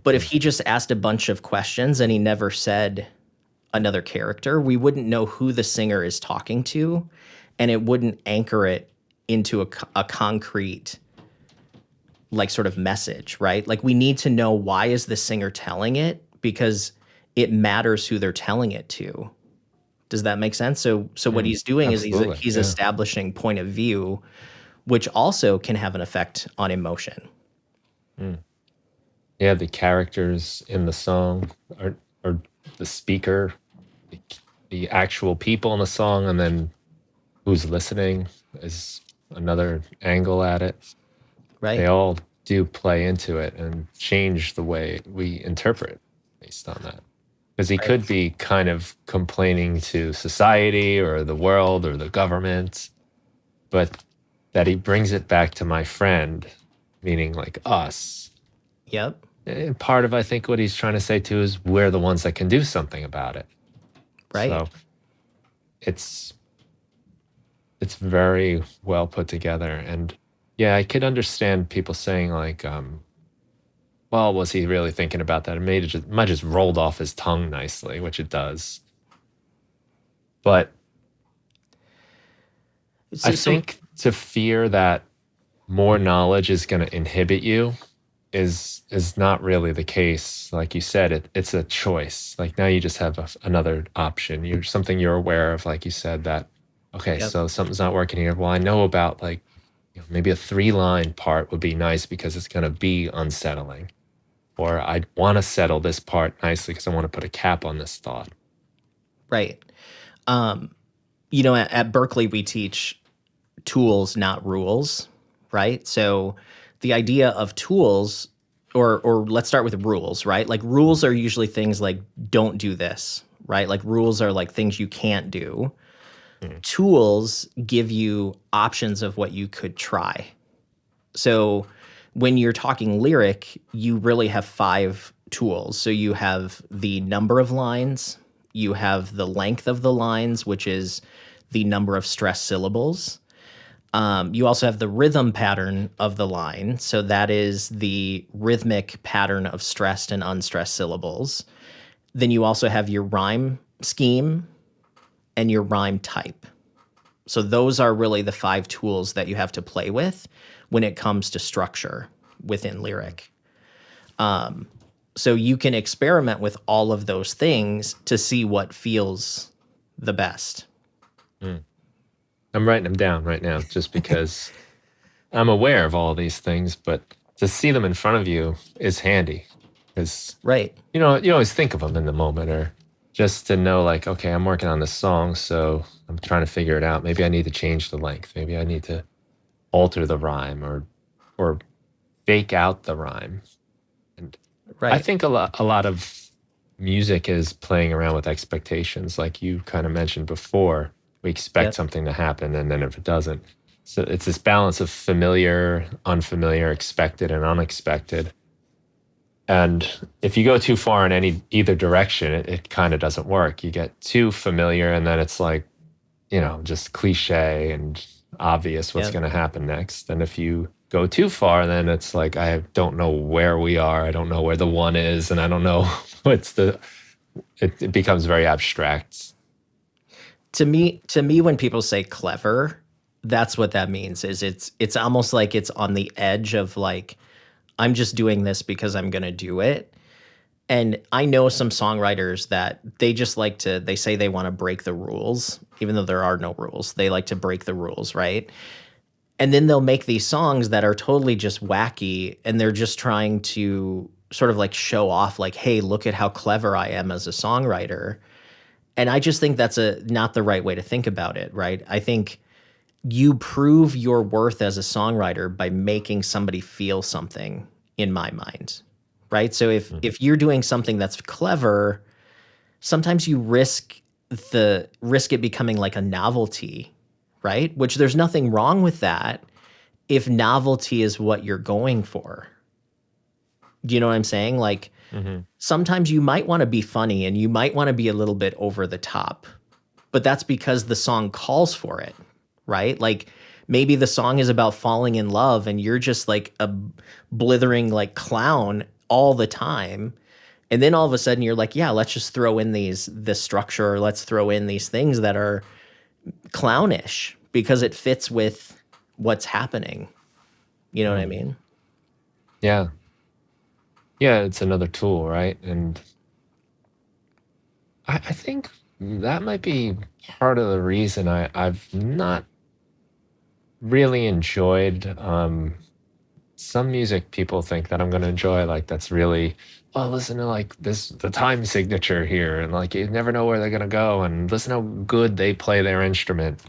But if Mm. he just asked a bunch of questions and he never said another character, we wouldn't know who the singer is talking to, and it wouldn't anchor it into a concrete, like, sort of message, right? Like, we need to know, why is the singer telling it? Because it matters who they're telling it to. Does that make sense? So what Mm. he's doing is Absolutely. he's Yeah. establishing point of view, which also can have an effect on emotion. Mm. Yeah, the characters in the song are the speaker, the, the actual people in the song, and then who's listening is another angle at it. They Right. all do play into it and change the way we interpret based on that. Because he Right. could be kind of complaining to society or the world or the government, but that he brings it back to my friend, meaning like us. Yep. And part of, I think, what he's trying to say too is we're the ones that can do something about it. Right. So it's it's very well put together. And yeah, I could understand people saying like, well, was he really thinking about that? Might just rolled off his tongue nicely, which it does. But I So think to fear that more knowledge is going to inhibit you is not really the case. Like you said, it's a choice. Like now you just have another option. You're something you're aware of, like you said, that okay, Yep. so something's not working here. Well, I know about like maybe a 3-line part would be nice because it's going to be unsettling. Or I'd want to settle this part nicely because I want to put a cap on this thought. Right. Um, at Berklee, we teach tools, not rules, right? So the idea of tools, or let's start with rules, right? Like rules are usually things like don't do this, right? Like rules are like things you can't do. Mm. Tools give you options of what you could try. So when you're talking lyric, you really have 5 tools. So you have the number of lines, you have the length of the lines, which is the number of stressed syllables. You also have the rhythm pattern of the line. So that is the rhythmic pattern of stressed and unstressed syllables. Then you also have your rhyme scheme and your rhyme type. So those are really the 5 tools that you have to play with when it comes to structure within lyric. So you can experiment with all of those things to see what feels the best. Mm. I'm writing them down right now just because I'm aware of all these things, but to see them in front of you is handy because Right. you always think of them in the moment, or just to know like, okay, I'm working on this song, so I'm trying to figure it out. Maybe I need to change the length. Maybe I need to alter the rhyme or fake out the rhyme. And I Right. think a lot of music is playing around with expectations, like you kind of mentioned before. We expect Yep. something to happen, and then if it doesn't, so it's this balance of familiar, unfamiliar, expected, and unexpected. And if you go too far in either direction, it kind of doesn't work. You get too familiar, and then it's like, just cliche and obvious what's Yep. going to happen next. And if you go too far, then it's like, I don't know where we are. I don't know where the one is. And I don't know what's it becomes very abstract. To me when people say clever, that's what that means is it's almost like it's on the edge of like I'm just doing this because I'm going to do it. And I know some songwriters that they just like to they say they want to break the rules even though there are no rules. They like to break the rules, right? And then they'll make these songs that are totally just wacky and they're just trying to sort of like show off like, "Hey, look at how clever I am as a songwriter." And I just think that's a not the right way to think about it, right? I think you prove your worth as a songwriter by making somebody feel something in my mind, right? So Mhm. if you're doing something that's clever, sometimes you risk it becoming like a novelty, right? Which there's nothing wrong with that if novelty is what you're going for. Do you know what I'm saying? Like Mhm. sometimes you might want to be funny and you might want to be a little bit over the top, but that's because the song calls for it, right? Like maybe the song is about falling in love and you're just like a blithering like clown all the time. And then all of a sudden you're like, yeah, let's just throw in this structure, or let's throw in these things that are clownish because it fits with what's happening. You know what I Mhm. mean? Yeah. Yeah. It's another tool, right? And I think that might be part of the reason I've not really enjoyed some music. People think that I'm going to enjoy, like that's really, oh, listen to like the time signature here, and like you never know where they're going to go, and listen how good they play their instrument.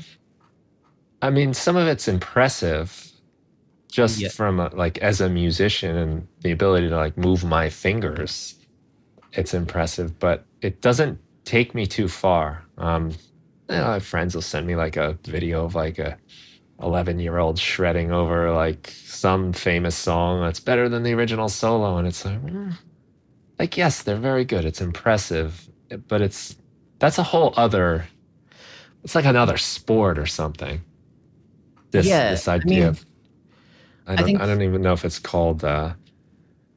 I mean, some of it's impressive just Yeah. from like as a musician and the ability to like move my fingers. It's impressive, but it doesn't take me too far. I have friends will send me like a video of like a 11-year-old shredding over like some famous song that's better than the original solo, and it's like, like yes, they're very good. It's impressive, but that's a whole other. It's like another sport or something. This Yeah. this I idea mean, of I I don't think I don't even know if it's called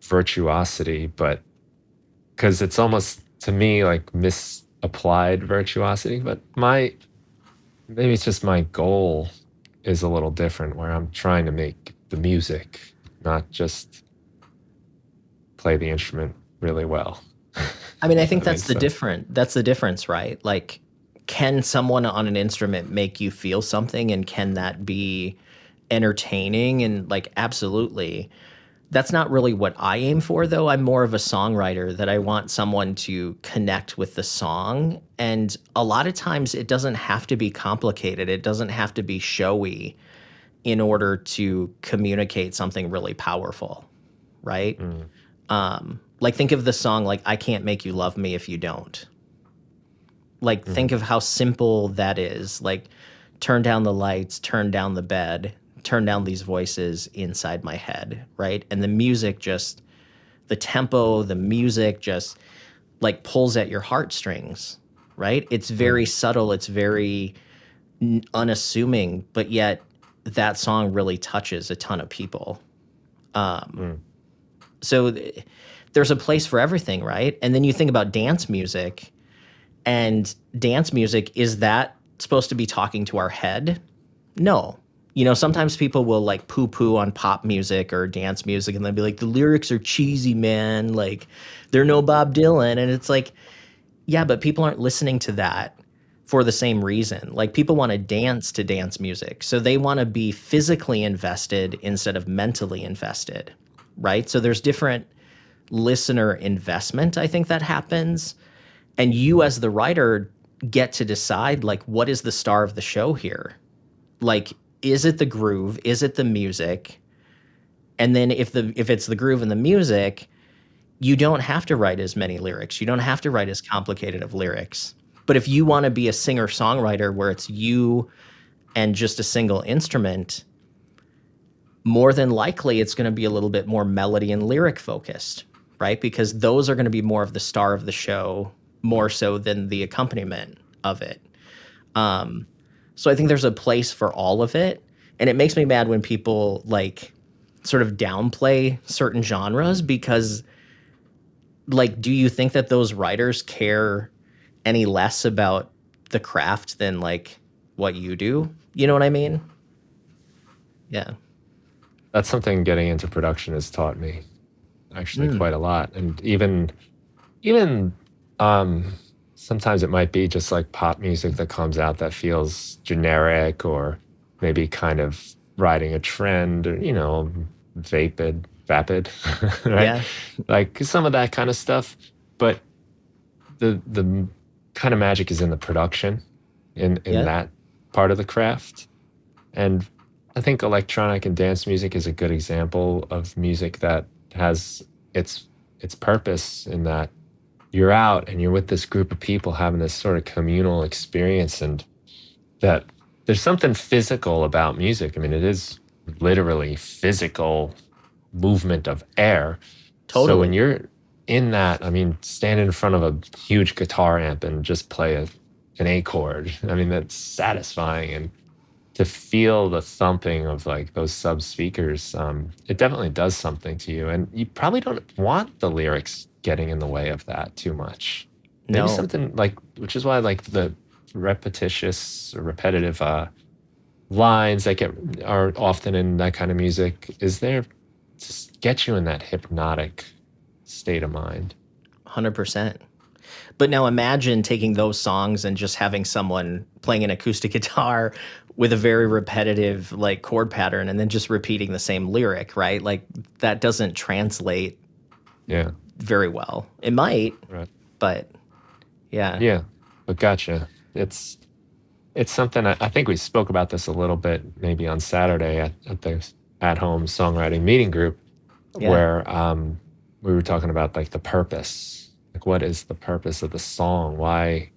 virtuosity, but because it's almost to me like misapplied virtuosity. But maybe it's just my goal is a little different, where I'm trying to make the music, not just play the instrument really well. I mean, I If think that makes sense. that's the difference, right? Like, can someone on an instrument make you feel something, and can that be entertaining? And like, absolutely. That's not really what I aim for, though. I'm more of a songwriter that I want someone to connect with the song. And a lot of times it doesn't have to be complicated. It doesn't have to be showy in order to communicate something really powerful, right? Mm, Like think of the song like I Can't Make You Love Me If You Don't. Like think mhm, of how simple that is. Like turn down the lights, turn down the bed, turn down these voices inside my head, right? And the music just the tempo, the music just like pulls at your heartstrings, right? It's very mm, subtle, it's very unassuming, but yet that song really touches a ton of people. mm. So there's a place for everything, right? And then you think about dance music, and dance music, is that supposed to be talking to our head? No. You know, sometimes people will like poo poo on pop music or dance music and they'll be like, the lyrics are cheesy, man. Like, they're no Bob Dylan. And it's like, yeah, but people aren't listening to that for the same reason. Like, people want to dance to dance music. So they want to be physically invested instead of mentally invested, right? So there's different listener investment, I think, that happens. And you, as the writer, get to decide, like, what is the star of the show here? Like, is it the groove? Is it the music? And then if it's the groove and the music, you don't have to write as many lyrics. You don't have to write as complicated of lyrics. But if you want to be a singer-songwriter where it's you and just a single instrument, more than likely it's going to be a little bit more melody and lyric focused, right? Because those are going to be more of the star of the show, more so than the accompaniment of it. So I think there's a place for all of it. And it makes me mad when people like sort of downplay certain genres because, like, do you think that those writers care any less about the craft than like what you do? You know what I mean? Yeah. That's something getting into production has taught me actually Mm, quite a lot. And even um, sometimes it might be just like pop music that comes out that feels generic or maybe kind of riding a trend or, vapid, right? yeah. Like some of that kind of stuff. But the kind of magic is in the production, in Yeah. that part of the craft. And I think electronic and dance music is a good example of music that has its its purpose in that you're out and you're with this group of people having this sort of communal experience, and that there's something physical about music. I mean, it is literally physical movement of air. So when Totally. you're in that, I mean, stand in front of a huge guitar amp and just play an A chord. I mean, that's satisfying. And to feel the thumping of like those sub speakers, it definitely does something to you. And you probably don't want the lyrics getting in the way of that too much. Maybe No. something like, which is why like the repetitious or repetitive lines that are often in that kind of music is there to get you in that hypnotic state of mind. 100%. But now imagine taking those songs and just having someone playing an acoustic guitar with a very repetitive like chord pattern and then just repeating the same lyric, right? Like that doesn't translate Yeah. very well. It might, Right. but yeah. Yeah. But gotcha. It's something I think we spoke about this a little bit maybe on Saturday at the At Home Songwriting meeting group, Yeah. where we were talking about like the purpose. Like, what is the purpose of the song? Why?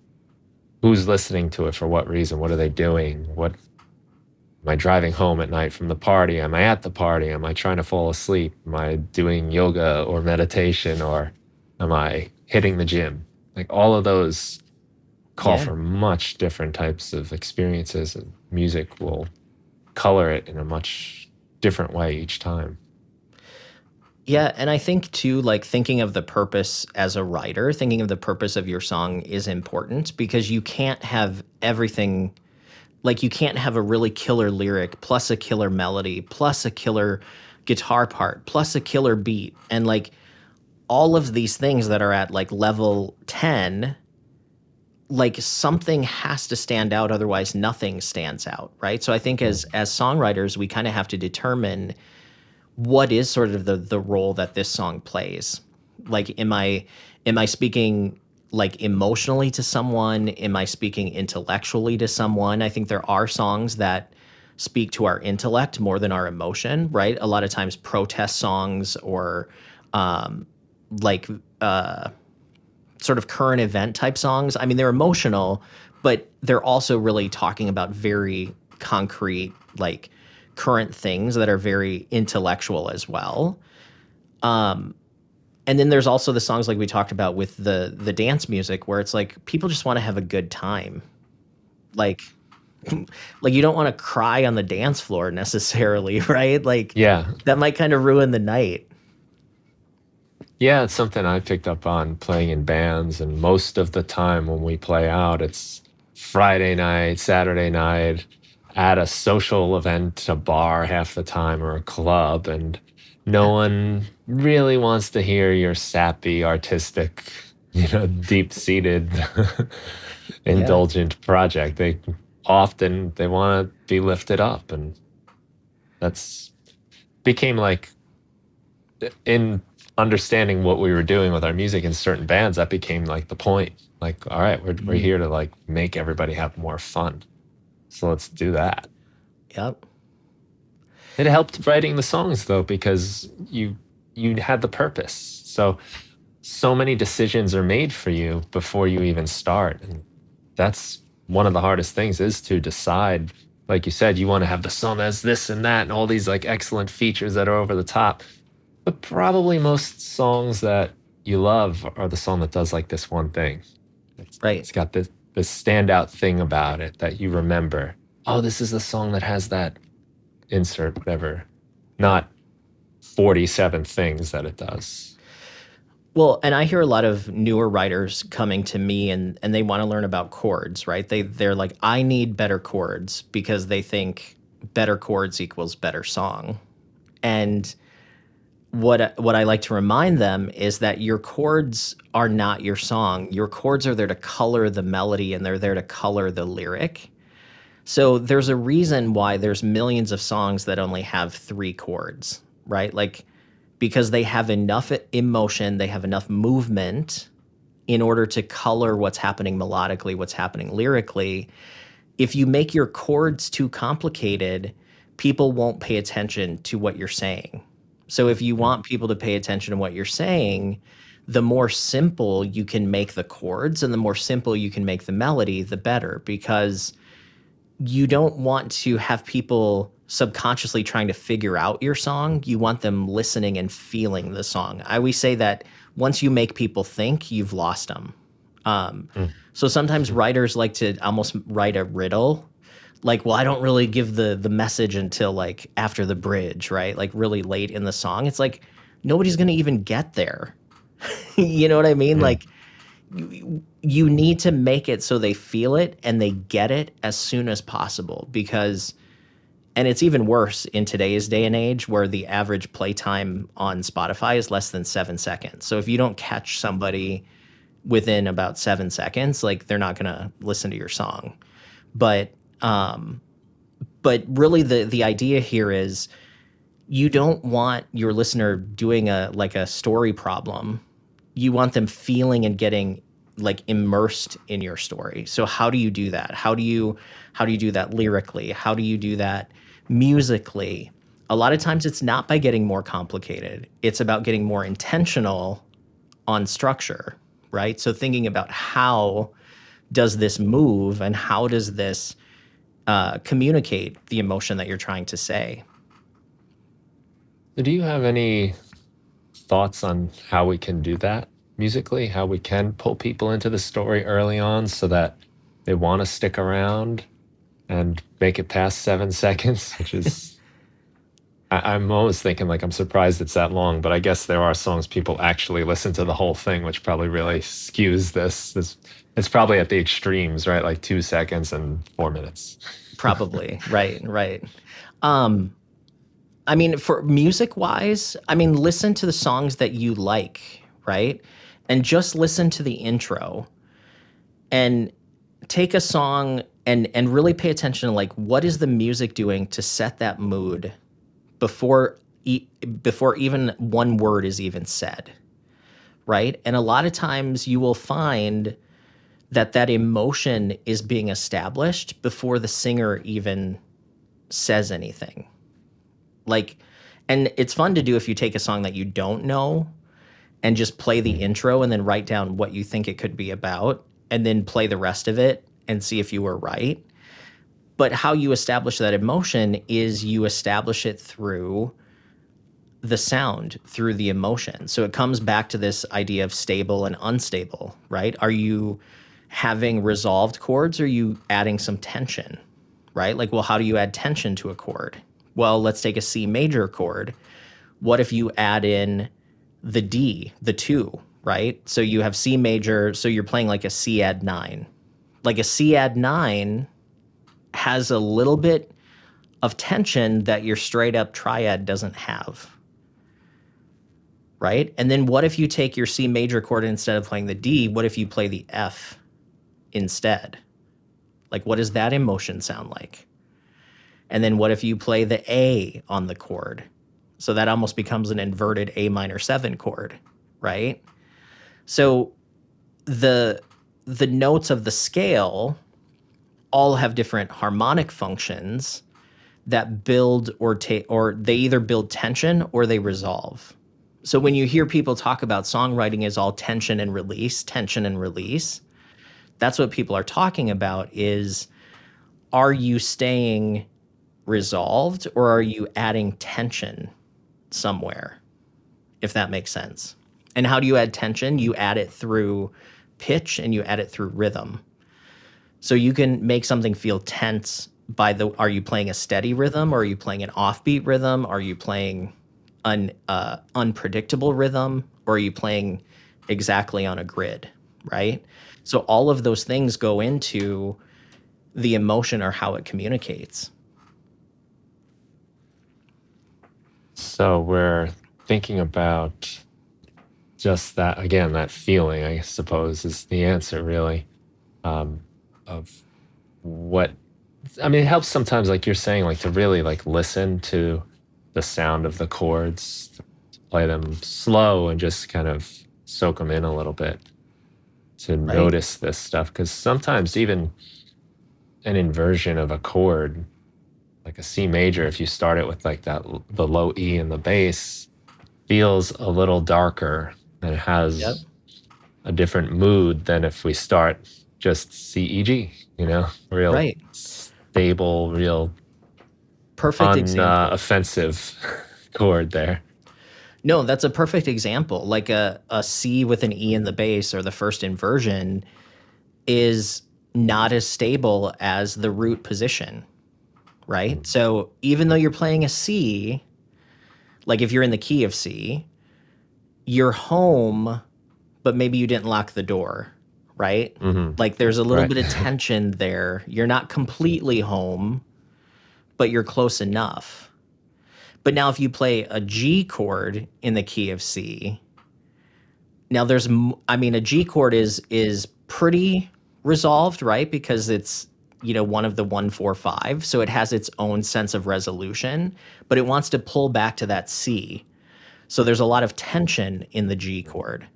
Who's listening to it for what reason? What are they doing? What am I driving home at night from the party? Am I at the party? Am I trying to fall asleep? Am I doing yoga or meditation, or am I hitting the gym? Like all of those call Yeah. for much different types of experiences, and music will color it in a much different way each time. Yeah, and I think too, like thinking of the purpose as a writer, thinking of the purpose of your song is important because you can't have everything. Like you can't have a really killer lyric plus a killer melody plus a killer guitar part plus a killer beat and like all of these things that are at like level 10, like something has to stand out, otherwise nothing stands out, right? So I think as songwriters, we kind of have to determine what is sort of the role that this song plays. Like, am I speaking like emotionally to someone? Am I speaking intellectually to someone? I think there are songs that speak to our intellect more than our emotion, right? A lot of times protest songs or like sort of current event type songs. I mean, they're emotional, but they're also really talking about very concrete, like current things that are very intellectual as well. And then there's also the songs like we talked about with the dance music, where it's like people just want to have a good time. Like like you don't want to cry on the dance floor necessarily, right? Like Yeah. that might kind of ruin the night. Yeah, it's something I picked up on playing in bands, and most of the time when we play out, it's Friday night, Saturday night, at a social event, a bar half the time, or a club, and no Yeah. one really wants to hear your sappy, artistic, deep-seated, Yeah. indulgent project. They want to be lifted up, and that's became like in understanding what we were doing with our music in certain bands, that became like the point. Like, all right, we're Mhm. here to like make everybody have more fun. So let's do that. Yep. It helped writing the songs though, because you had the purpose. So many decisions are made for you before you even start. And that's one of the hardest things, is to decide. Like you said, you want to have the song that's this and that and all these like excellent features that are over the top. But probably most songs that you love are the song that does like this one thing. Right. It's got this standout thing about it that you remember. Oh, this is the song that has that insert, whatever. Yep. Not 47 things that it does. Well, and I hear a lot of newer writers coming to me and they want to learn about chords, right? They're like, I need better chords because they think better chords equals better song. And what I like to remind them is that your chords are not your song. Your chords are there to color the melody and they're there to color the lyric. So there's a reason why there's millions of songs that only have 3 chords, right? Like because they have enough emotion, they have enough movement in order to color what's happening melodically, what's happening lyrically. If you make your chords too complicated, people won't pay attention to what you're saying. So if you Mm, want people to pay attention to what you're saying, the more simple you can make the chords and the more simple you can make the melody, the better, because you don't want to have people subconsciously trying to figure out your song. You want them listening and feeling the song. I always say that once you make people think, you've lost them. Um, mm, so sometimes writers like to almost write a riddle. Like, well, I don't really give the message until like after the bridge, right? Like really late in the song. It's like nobody's gonna even get there. You know what I mean? mm. Like you need to make it so they feel it and they get it as soon as possible, because and it's even worse in today's day and age where the average playtime on Spotify is less than 7 seconds. So if you don't catch somebody within about 7 seconds, like they're not going to listen to your song. But um but really the idea here is you don't want your listener doing a like a story problem. You want them feeling and getting like immersed in your story. So how do you do that? How do you do that lyrically? How do you do that musically? A lot of times it's not by getting more complicated. It's about getting more intentional on structure, right? So thinking about how does this move and how does this communicate the emotion that you're trying to say. So do you have any thoughts on how we can do that musically? How we can pull people into the story early on so that they want to stick around and make it past 7 seconds, which is I'm always thinking like I'm surprised it's that long, but I guess there are songs people actually listen to the whole thing, which probably really skews this. It's probably at the extremes, right? Like 2 seconds and 4 minutes. Probably. Right, right. I mean, for music wise, I mean, listen to the songs that you like, right? And just listen to the intro and take a song and really pay attention to like what is the music doing to set that mood before before even one word is even said, right? And a lot of times you will find that that emotion is being established before the singer even says anything. Like, and it's fun to do if you take a song that you don't know and just play the intro and then write down what you think it could be about and then play the rest of it and see if you were right. But how you establish that emotion is you establish it through the sound, through the emotion. So it comes back to this idea of stable and unstable, right? Are you having resolved chords or are you adding some tension, right? Like, well, how do you add tension to a chord? Well, let's take a C major chord. What if you add in the D, the 2, right? So you have C major, so you're playing like a C add 9. Like a C add 9 has a little bit of tension that your straight up triad doesn't have, right? And then what if you take your C major chord and instead of playing the D, what if you play the F instead? Like, what does that emotion sound like? And then what if you play the A on the chord? So that almost becomes an inverted A minor 7 chord, right? So the notes of the scale all have different harmonic functions that build or they either build tension or they resolve. So when you hear people talk about songwriting as all tension and release, that's what people are talking about is, are you staying resolved or are you adding tension somewhere, if that makes sense? And how do you add tension? You add it through pitch and you add it through rhythm. So you can make something feel tense by are you playing a steady rhythm or are you playing an offbeat rhythm? Are you playing an unpredictable rhythm or are you playing exactly on a grid, right? So all of those things go into the emotion or how it communicates. So we're thinking about just that, again, that feeling, I suppose, is the answer, really, of what, I mean, it helps sometimes, like you're saying, like to really like listen to the sound of the chords, to play them slow and just kind of soak them in a little bit, to Right. notice this stuff. Because sometimes even an inversion of a chord, like a C major, if you start it with like that, the low E in the bass, feels a little darker and it Yep. has a different mood than if we start just C, E, G, real Right. stable, real Perfect example. offensive chord there. No, that's a perfect example. Like a C with an E in the bass or the first inversion is not as stable as the root position, right? So even though you're playing a C, like if you're in the key of C, you're home, but maybe you didn't lock the door, right? Like there's a little Right. bit of tension there. You're not completely home, but you're close enough. But now if you play a G chord in the key of C, now a G chord is pretty resolved, right? Because it's, one of the 1, 4, 5. So it has its own sense of resolution, but it wants to pull back to that C. So there's a lot of tension in the G chord.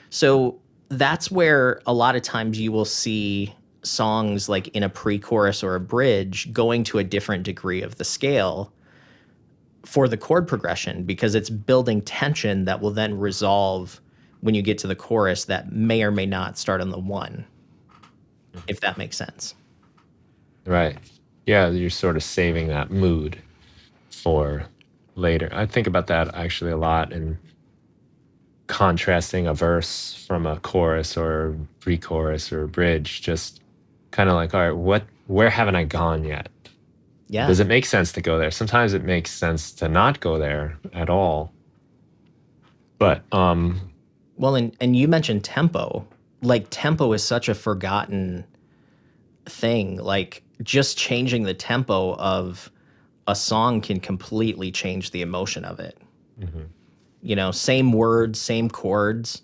So that's where a lot of times you will see songs like in a pre-chorus or a bridge going to a different degree of the scale for the chord progression because it's building tension that will then resolve when you get to the chorus that may or may not start on the 1, if that makes sense. Right. Yeah, you're sort of saving that mood for later. I think about that actually a lot in contrasting a verse from a chorus or pre-chorus or a bridge. Just kind of like, all right, where haven't I gone yet? Yeah. Does it make sense to go there? Sometimes it makes sense to not go there at all. But Well, and you mentioned tempo. Like tempo is such a forgotten thing. Like just changing the tempo of a song can completely change the emotion of it. Same words, same chords,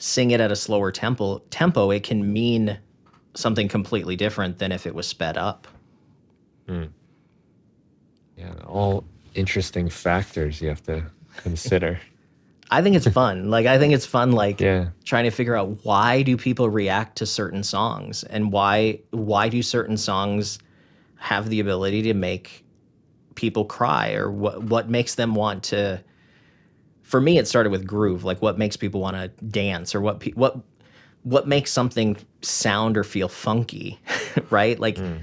sing it at a slower tempo, it can mean something completely different than if it was sped up. Mm. Yeah, all interesting factors you have to consider. I think it's fun. Like I think it's fun like Yeah. trying to figure out why do people react to certain songs and why do certain songs have the ability to make people cry, or what makes them want to. For me, it started with groove, like what makes people want to dance, or what makes something sound or feel funky, right? Like Mm.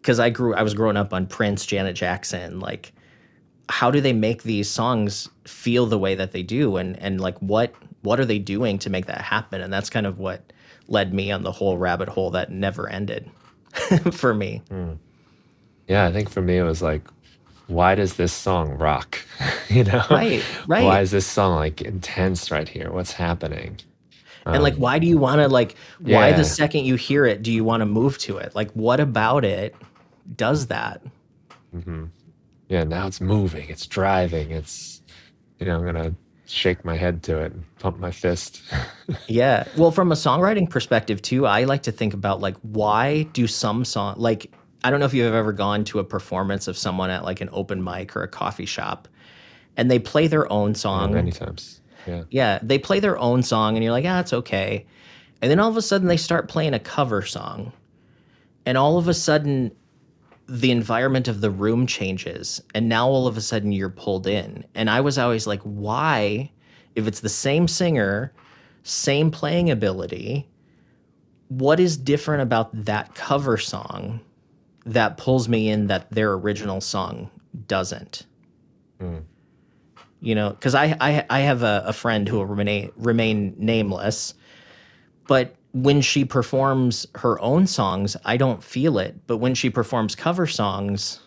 because I was growing up on Prince, Janet Jackson, like how do they make these songs feel the way that they do, and like what are they doing to make that happen? And that's kind of what led me on the whole rabbit hole that never ended for me. Mm. Yeah, I think for me it was like, why does this song rock? You know, Right, why right. is this song like intense right here? What's happening? And like, Um, why do you want to like? Why the yeah. second you hear it do you want to move to it? Like, what about it does that? Hmm. Yeah, now it's moving, it's driving, I'm gonna shake my head to it and pump my fist. Yeah. Well, from a songwriting perspective too, I like to think about like why do some song like I don't know if you've ever gone to a performance of someone at like an open mic or a coffee shop and they play their own Yeah, many song. times. Yeah. Yeah, they play their own song and you're like, "Ah, it's okay." And then all of a sudden they start playing a cover song. And all of a sudden the environment of the room changes and now all of a sudden you're pulled in. And I was always like, "Why if it's the same singer, same playing ability, what is different about that cover song that pulls me in that their original song doesn't?" Mm. You know, because I have a friend who will remain nameless, but when she performs her own songs, I don't feel it. But when she performs cover songs,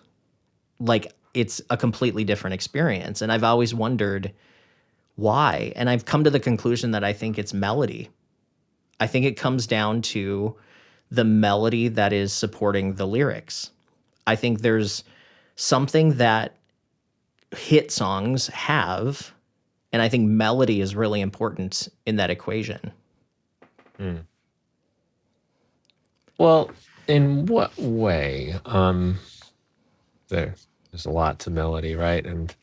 like it's a completely different experience. And I've always wondered why. And I've come to the conclusion that I think it's melody. I think it comes down to the melody that is supporting the lyrics. I think there's something that hit songs have, and I think melody is really important in that equation. Mm. Well, in what way? There's a lot to melody, right? And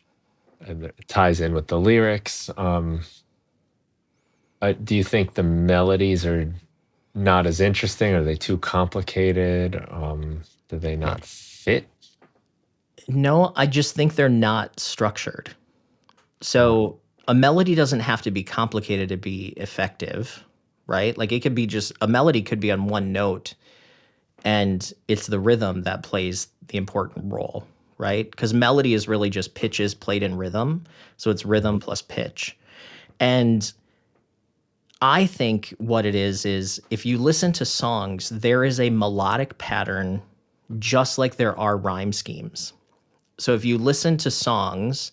it ties in with the lyrics. Do you think the melodies are not as interesting? Are they too complicated? Do they not fit? No, I just think they're not structured. Mm. So a melody doesn't have to be complicated to be effective, right? Like it could be just a melody could be on one note and it's the rhythm that plays the important role, right? Because melody is really just pitches played in rhythm. So it's rhythm plus pitch. And I think what it is if you listen to songs, there is a melodic pattern just like there are rhyme schemes. So if you listen to songs,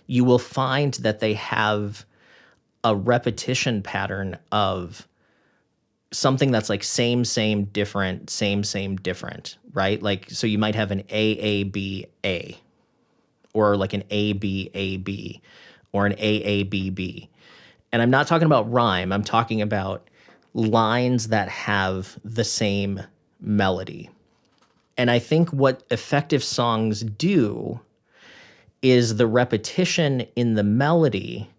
you will find that they have a repetition pattern of something that's like same, different, same, different, right? Like, so you might have an A, or like an A, B, or an A, B. And I'm not talking about rhyme, I'm talking about lines that have the same melody. And I think what effective songs do is the repetition in the melody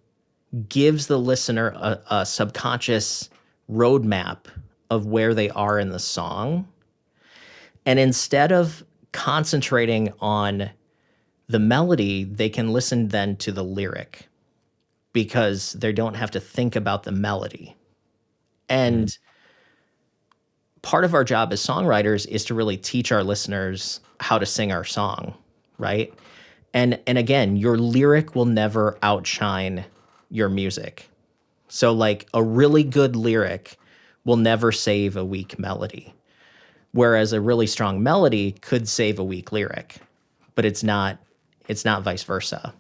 gives the listener a subconscious roadmap of where they are in the song. And instead of concentrating on the melody, they can listen then to the lyric because they don't have to think about the melody. Mm. And part of our job as songwriters is to really teach our listeners how to sing our song, right? And again, your lyric will never outshine your music. So like a really good lyric will never save a weak melody. Whereas a really strong melody could save a weak lyric, but it's not vice versa.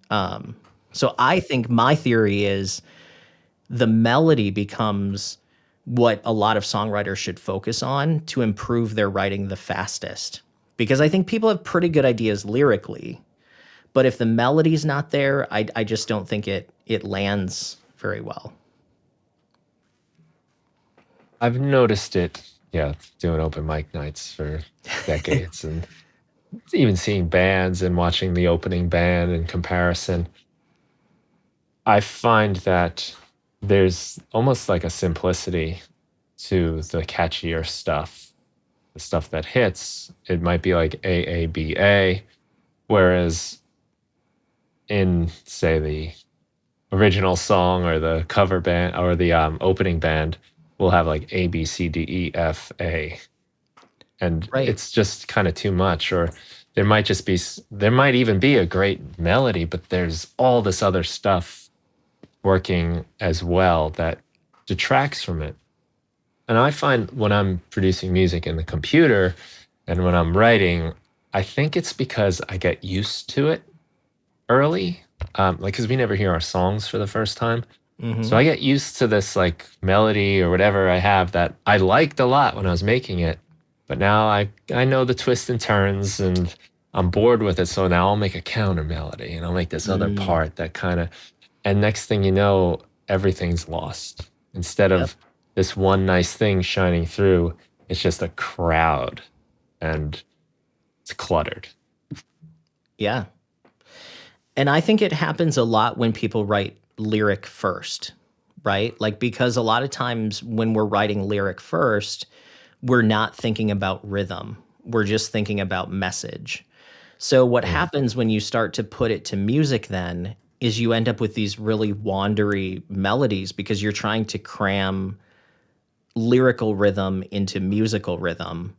So I think my theory is the melody becomes what a lot of songwriters should focus on to improve their writing the fastest. Because I think people have pretty good ideas lyrically, but if the melody's not there, I just don't think it lands very well. I've noticed it, yeah, doing open mic nights for decades and even seeing bands and watching the opening band in comparison. I find that there's almost like a simplicity to the catchier stuff, the stuff that hits. It might be like AABA, whereas in, say, the original song or the cover band or the opening band, we'll have like A, B, C, D, E, F, A. And Right. it's just kind of too much. Or there might just be, there might even be a great melody, but there's all this other stuff working as well that detracts from it. And I find when I'm producing music in the computer and when I'm writing, I think it's because I get used to it early, like because we never hear our songs for the first time. So Mm-hmm. I get used to this like melody or whatever I have that I liked a lot when I was making it, but now I know the twists and turns and I'm bored with it. So now I'll make a counter melody and I'll make this other Mm, part that kind of, and next thing you know, everything's lost. Instead yep. of this one nice thing shining through, it's just a crowd and it's cluttered. Yeah. And I think it happens a lot when people write lyric first, right? Like, because a lot of times when we're writing lyric first, we're not thinking about rhythm. We're just thinking about message. So what Mm, happens when you start to put it to music then is you end up with these really wandery melodies because you're trying to cram lyrical rhythm into musical rhythm.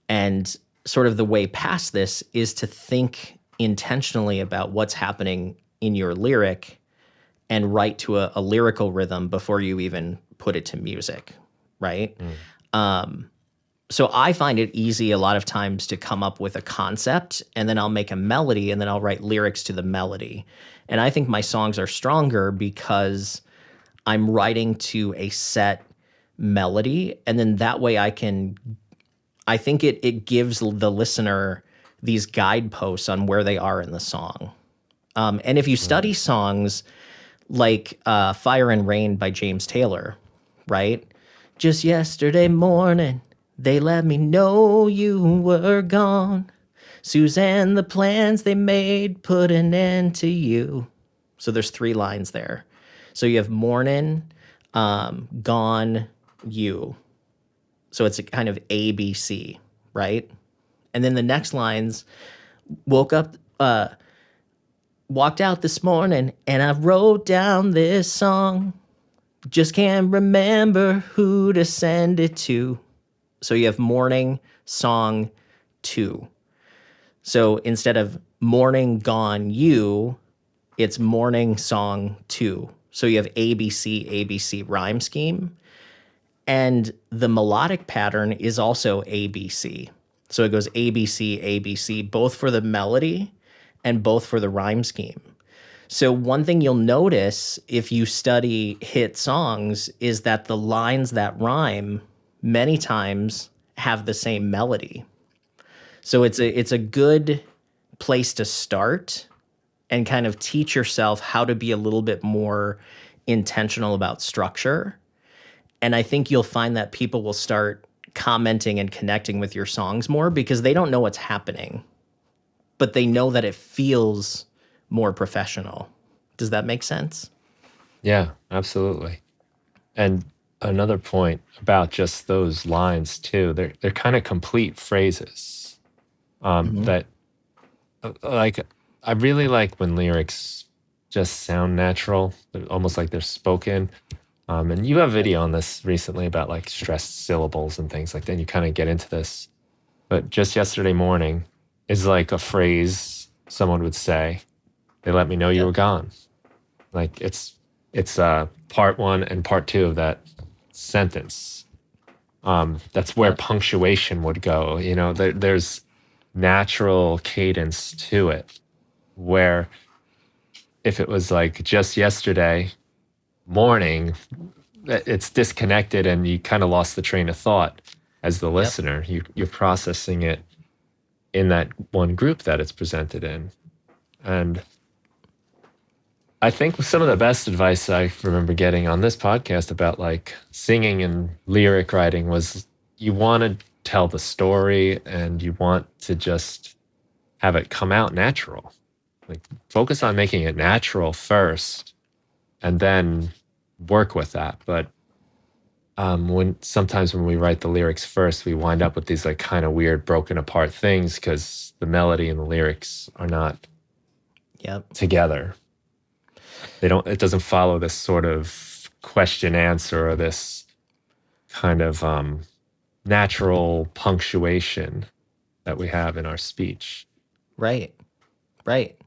And sort of the way past this is to think intentionally about what's happening in your lyric and write to a lyrical rhythm before you even put it to music, right? mm, So I find it easy a lot of times to come up with a concept and then I'll make a melody and then I'll write lyrics to the melody. And I think my songs are stronger because I'm writing to a set melody and then that way I think it gives the listener these guideposts on where they are in the song. And if you mm. study songs like Fire and Rain by James Taylor, right? Just yesterday morning, they let me know you were gone. Suzanne, the plans they made put an end to you. So there's 3 lines there. So you have morning, gone, you. So it's a kind of A, B, C, right? And then the next lines, woke up, walked out this morning and I wrote down this song. Just can't remember who to send it to. So you have morning, song, to. So instead of morning, gone, you, it's morning, song, to. So you have ABC, ABC rhyme scheme. And the melodic pattern is also ABC. So it goes ABC, ABC, both for the melody and both for the rhyme scheme. So one thing you'll notice if you study hit songs is that the lines that rhyme many times have the same melody. So it's a good place to start and kind of teach yourself how to be a little bit more intentional about structure. And I think you'll find that people will start commenting and connecting with your songs more because they don't know what's happening, but they know that it feels more professional. Does that make sense? Yeah, absolutely. And another point about just those lines too, they're kind of complete phrases Mhm. that like I really like when lyrics just sound natural, almost like they're spoken. And you have a Yep. video on this recently about like stressed syllables and things like that. And you kind of get into this. But just yesterday morning is like a phrase someone would say. They let me know you Yep. were gone. Like it's part one and part two of that sentence. That's where Yep. punctuation would go. You know, there's natural cadence to it. Where if it was like just yesterday morning, it's disconnected and you kind of lost the train of thought as the Yep. listener. You're processing it in that one group that it's presented in. And I think some of the best advice I remember getting on this podcast about like singing and lyric writing was you want to tell the story and you want to just have it come out natural. Like focus on making it natural first and then work with that. But when we write the lyrics first, we wind up with these like kind of weird broken apart things because the melody and the lyrics are not Yep. together. It doesn't follow this sort of question answer or this kind of natural punctuation that we have in our speech. Right. Right.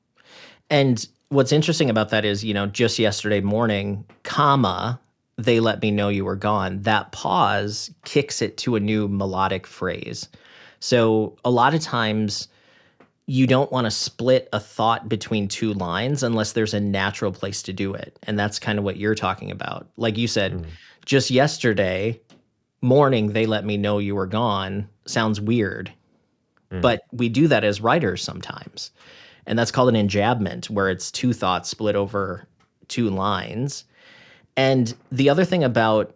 And what's interesting about that is, just yesterday morning, comma, they let me know you were gone. That pause kicks it to a new melodic phrase. So a lot of times you don't want to split a thought between two lines unless there's a natural place to do it. And that's kind of what you're talking about. Like you said, just yesterday morning, they let me know you were gone sounds weird. But we do that as writers sometimes. And that's called an enjambment, where it's two thoughts split over two lines. And the other thing about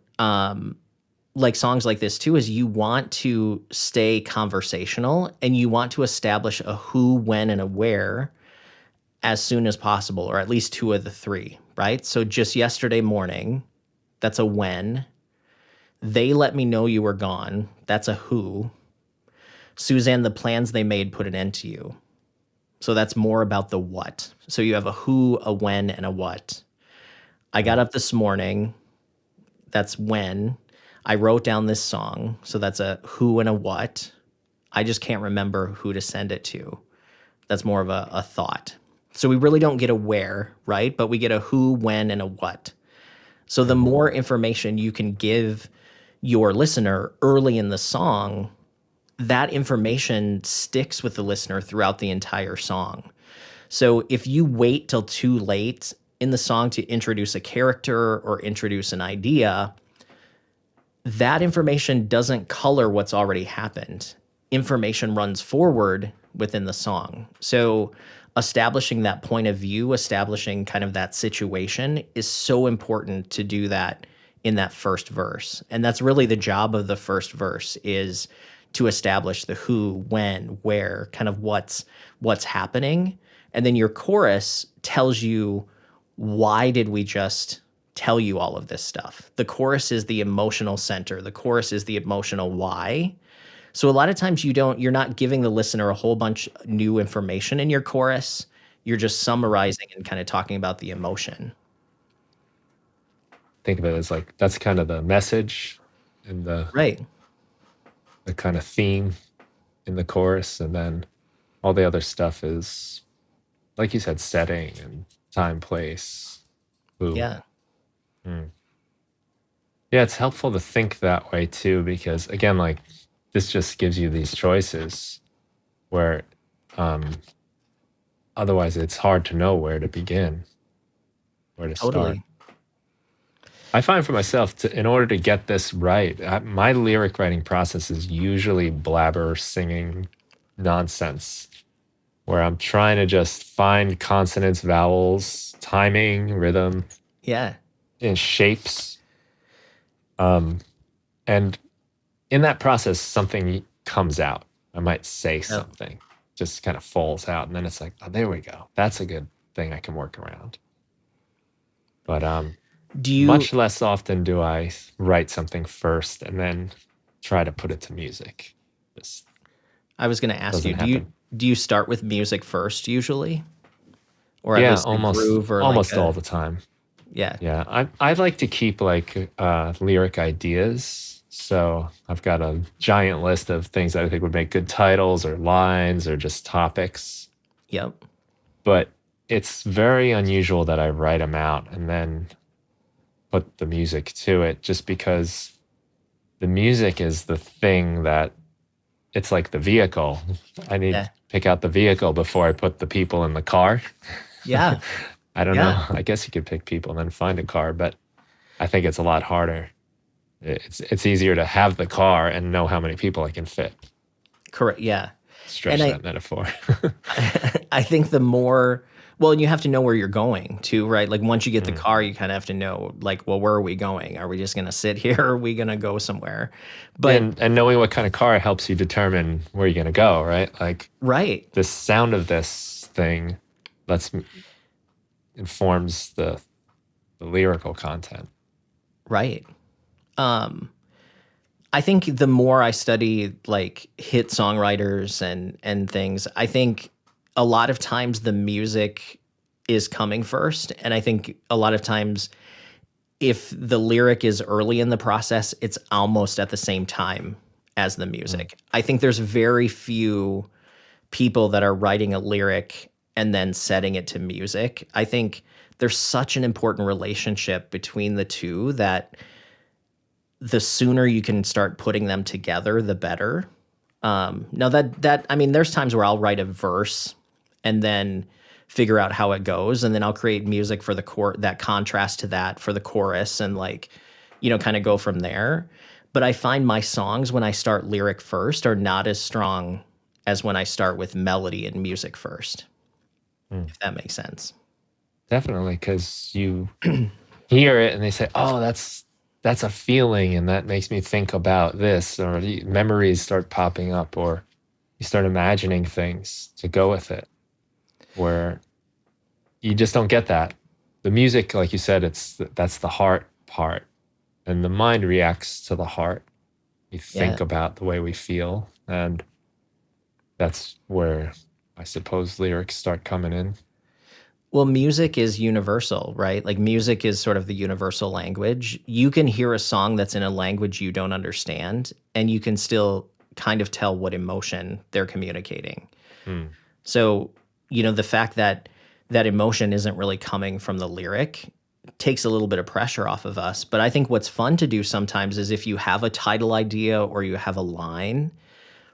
like songs like this too is you want to stay conversational and you want to establish a who, when, and a where as soon as possible, or at least two of the three, right? So just yesterday morning, that's a when. They let me know you were gone. That's a who. Suzanne, the plans they made put an end to you. So that's more about the what. So you have a who, a when, and a what. I got up this morning. That's when. I wrote down this song. So that's a who and a what. I just can't remember who to send it to. That's more of a thought. So we really don't get a where, right? But we get a who, when, and a what. So the more information you can give your listener early in the song, that information sticks with the listener throughout the entire song. So if you wait till too late in the song to introduce a character or introduce an idea, that information doesn't color what's already happened. Information runs forward within the song. So establishing that point of view, establishing kind of that situation is so important to do that in that first verse. And that's really the job of the first verse, is to establish the who, when, where, kind of what's happening. And then your chorus tells you, why did we just tell you all of this stuff? The chorus is the emotional center. The chorus is the emotional why. So a lot of times you're not giving the listener a whole bunch new information in your chorus. You're just summarizing and kind of talking about the emotion. Think of it as like that's kind of the message and the Right. kind of theme in the chorus, and then all the other stuff is, like you said, setting and time, place, who. Yeah. Yeah, it's helpful to think that way too, because again, like this just gives you these choices where otherwise it's hard to know where to begin, where to start. Totally. I find for myself, in order to get this right, my lyric writing process is usually blabber singing nonsense, where I'm trying to just find consonants, vowels, timing, rhythm, Yeah. and shapes. And in that process, something comes out. I might say something, just kind of falls out. And then it's like, oh, there we go. That's a good thing I can work around. But much less often do I write something first and then try to put it to music. I was going to ask you, do you start with music first usually? Or at least almost, groove, or almost all the time. Yeah. Yeah. I like to keep like lyric ideas. So I've got a giant list of things that I think would make good titles or lines or just topics. Yep. But it's very unusual that I write them out and then put the music to it, just because the music is the thing that it's like the vehicle. I need to pick out the vehicle before I put the people in the car. Yeah. I don't know. I guess you could pick people and then find a car, but I think it's a lot harder. It's easier to have the car and know how many people I can fit. Correct. Yeah. Stretch that metaphor. I think the more Well, and you have to know where you're going too, right? Like once you get the Mm. car, you kind of have to know, like, well, where are we going? Are we just going to sit here? Or are we going to go somewhere? Yeah, But and knowing what kind of car helps you determine where you're going to go, right? Like right, the sound of this thing lets informs the lyrical content. right. Um, I think the more I study like hit songwriters and things, I think a lot of times the music is coming first, and I think a lot of times if the lyric is early in the process, it's almost at the same time as the Mm. music. I think there's very few people that are writing a lyric and then setting it to music. I think there's such an important relationship between the two that the sooner you can start putting them together, the better. Now that I mean, there's times where I'll write a verse and then figure out how it goes, and then I'll create music for the that contrast to that for the chorus, and like, kind of go from there. But I find my songs when I start lyric first are not as strong as when I start with melody and music first, Mm. if that makes sense. Definitely, because you hear it and they say, "Oh, that's a feeling, and that makes me think about this," or memories start popping up, or you start imagining things to go with it. Where you just don't get that. The music, like you said, that's the heart part, and the mind reacts to the heart. We Yeah. think about the way we feel, and that's where I suppose lyrics start coming in. Well, music is universal, right? Like music is sort of the universal language. You can hear a song that's in a language you don't understand, and you can still kind of tell what emotion they're communicating. Mm. So, the fact that that emotion isn't really coming from the lyric takes a little bit of pressure off of us. But I think what's fun to do sometimes is if you have a title idea or you have a line,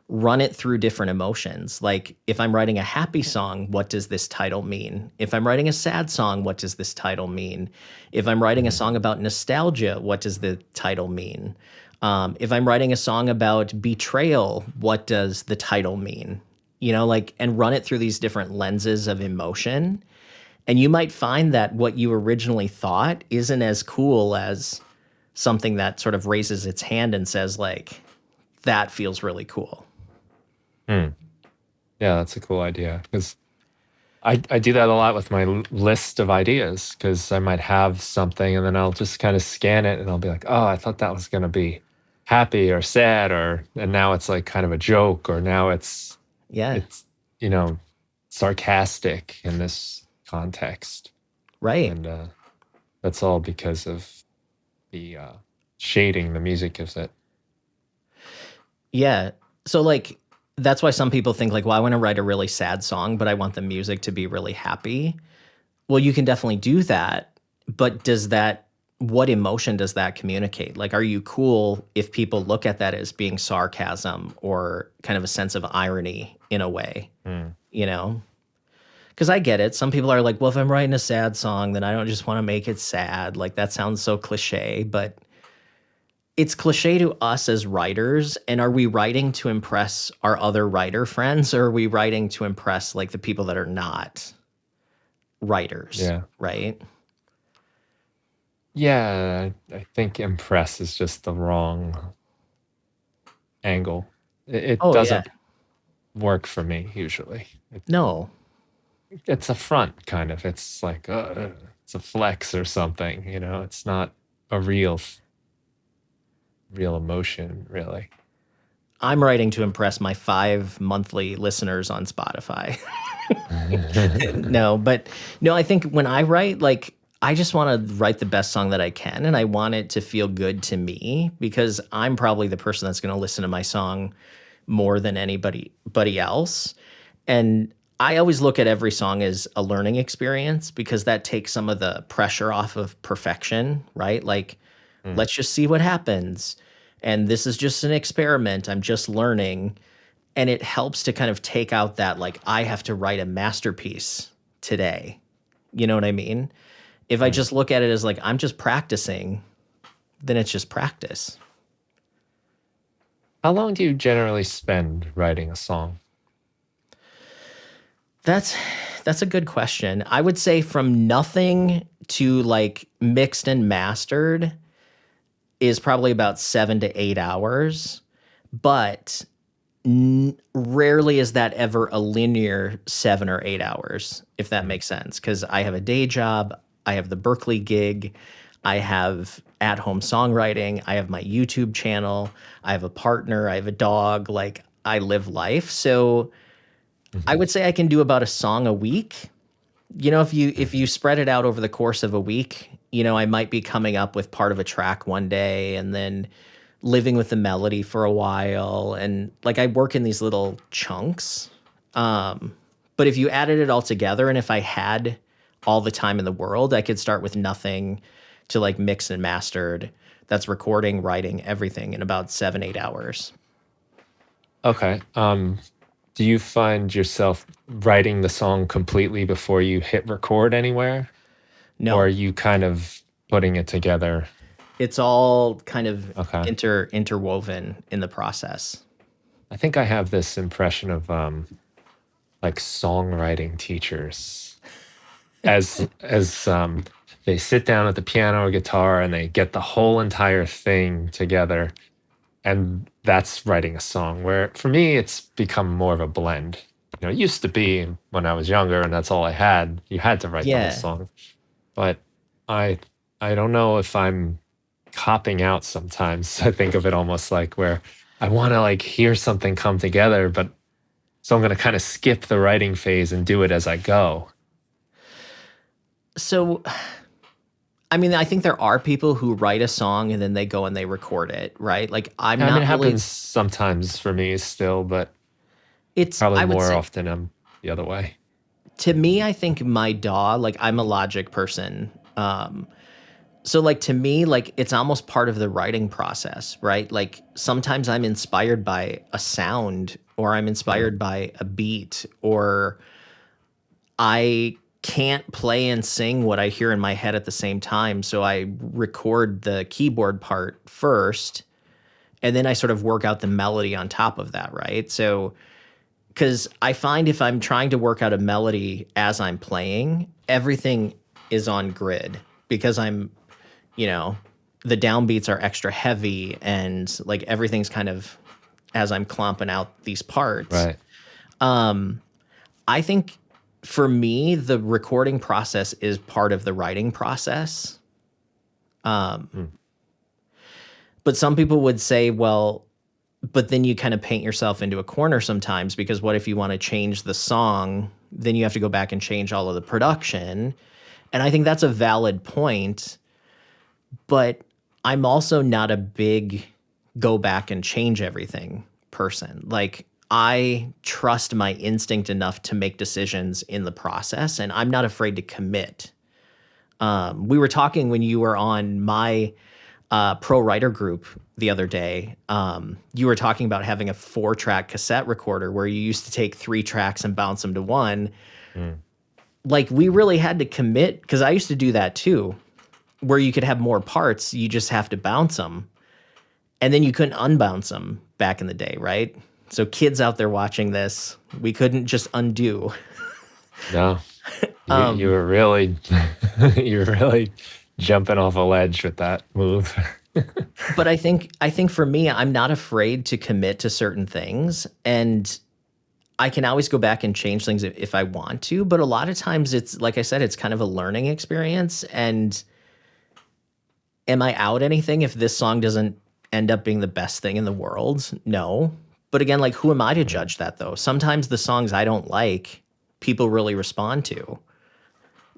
run it through different emotions. Like if I'm writing a happy song, what does this title mean? If I'm writing a sad song, what does this title mean? If I'm writing a Mhm. song about nostalgia, what does the title mean? If I'm writing a song about betrayal, what does the title mean? Like, and run it through these different lenses of emotion. And you might find that what you originally thought isn't as cool as something that sort of raises its hand and says, like, that feels really cool. Mm. Yeah, that's a cool idea because I do that a lot with my list of ideas because I might have something and then I'll just kind of scan it and I'll be like, oh, I thought that was going to be happy or sad, or and now it's like kind of a joke, or now Yeah. it's you know sarcastic in this context, Right. and that's all because of the shading the music gives it. Yeah. So like that's why some people think like, well, I want to write a really sad song, but I want the music to be really happy. Well, you can definitely do that, but what emotion does that communicate? Like, are you cool if people look at that as being sarcasm or kind of a sense of irony in a way, Mm. you know? Because I get it. Some people are like, well, if I'm writing a sad song, then I don't just want to make it sad. Like, that sounds so cliche, but it's cliche to us as writers. And are we writing to impress our other writer friends, or are we writing to impress like the people that are not writers, Yeah. right? Yeah, I think impress is just the wrong angle. It Oh, yeah. doesn't work for me usually. No. It's a front kind of. It's like it's a flex or something. It's not a real emotion, really. I'm writing to impress my 5 monthly listeners on Spotify. No, but no, I think when I write, like, I just wanna write the best song that I can, and I want it to feel good to me because I'm probably the person that's gonna listen to my song more than anybody else, and I always look at every song as a learning experience because that takes some of the pressure off of perfection, right? Like, Mm. let's just see what happens, and this is just an experiment, I'm just learning, and it helps to kind of take out that, like, I have to write a masterpiece today. You know what I mean? If I Mm. just look at it as like I'm just practicing, then it's just practice. How long do you generally spend writing a song? That's that's a good question. I would say from nothing to like mixed and mastered is probably about 7 to 8 hours, but rarely is that ever a linear 7 or 8 hours, if that Mm. makes sense. Because I have a day job, I have the Berklee gig, I have at home songwriting, I have my YouTube channel, I have a partner, I have a dog. Like I live life. So I Mhm. would say I can do about a song a week. If Mm. you spread it out over the course of a week, I might be coming up with part of a track one day and then living with the melody for a while, and like I work in these little chunks. Um, but if you added it all together, and if I had all the time in the world, I could start with nothing to like mix and mastered. That's recording, writing, everything in about 7, 8 hours. Okay. Do you find yourself writing the song completely before you hit record anywhere? Or No, are you kind of putting it together? it's all kind of Okay. interwoven in the process. I think I have this impression of like songwriting teachers as they sit down at the piano or guitar and they get the whole entire thing together, and that's writing a song. Where for me it's become more of a blend. It used to be when I was younger and that's all I had. You had to write the whole Yeah. song. But I I don't know if I'm copping out sometimes. I think of it almost like where I want to like hear something come together, but so I'm going to kind of skip the writing phase and do it as I go. So, I mean, I think there are people who write a song and then they go and they record it, right? Like I'm I mean, not it really happens sometimes for me still, but it's probably I would more say often I'm the other way. to me, I think my DAW, like I'm a Logic person. So like to me, like it's almost part of the writing process, right? Like sometimes I'm inspired by a sound or I'm Mm, inspired by a beat or I can't play and sing what I hear in my head at the same time. So I record the keyboard part first and then I sort of work out the melody on top of that, right? So because I find if I'm trying to work out a melody as I'm playing, everything is on grid because you know, the downbeats are extra heavy and like everything's kind of as I'm clomping out these parts. right. I think for me, the recording process is part of the writing process. Mm, But some people would say, well, but then you kind of paint yourself into a corner sometimes because what if you want to change the song? Then you have to go back and change all of the production. And I think that's a valid point. But I'm also not a big go back and change everything person. Like I trust my instinct enough to make decisions in the process, and I'm not afraid to commit. We were talking when you were on my pro writer group the other day. You were talking about having a 4-track cassette recorder where you used to take 3 tracks and bounce them to one. mm, Like we really had to commit because I used to do that too, where you could have more parts, you just have to bounce them. And then you couldn't unbounce them back in the day, right? So kids out there watching this, we couldn't just undo. no, you Um, were really you were really jumping off a ledge with that move. but I think for me, I'm not afraid to commit to certain things, and I can always go back and change things if I want to. But a lot of times, it's like I said, it's kind of a learning experience. And am I out anything if this song doesn't end up being the best thing in the world? No. But again, like, who am I to Mm, judge that though? Sometimes the songs I don't like, people really respond to.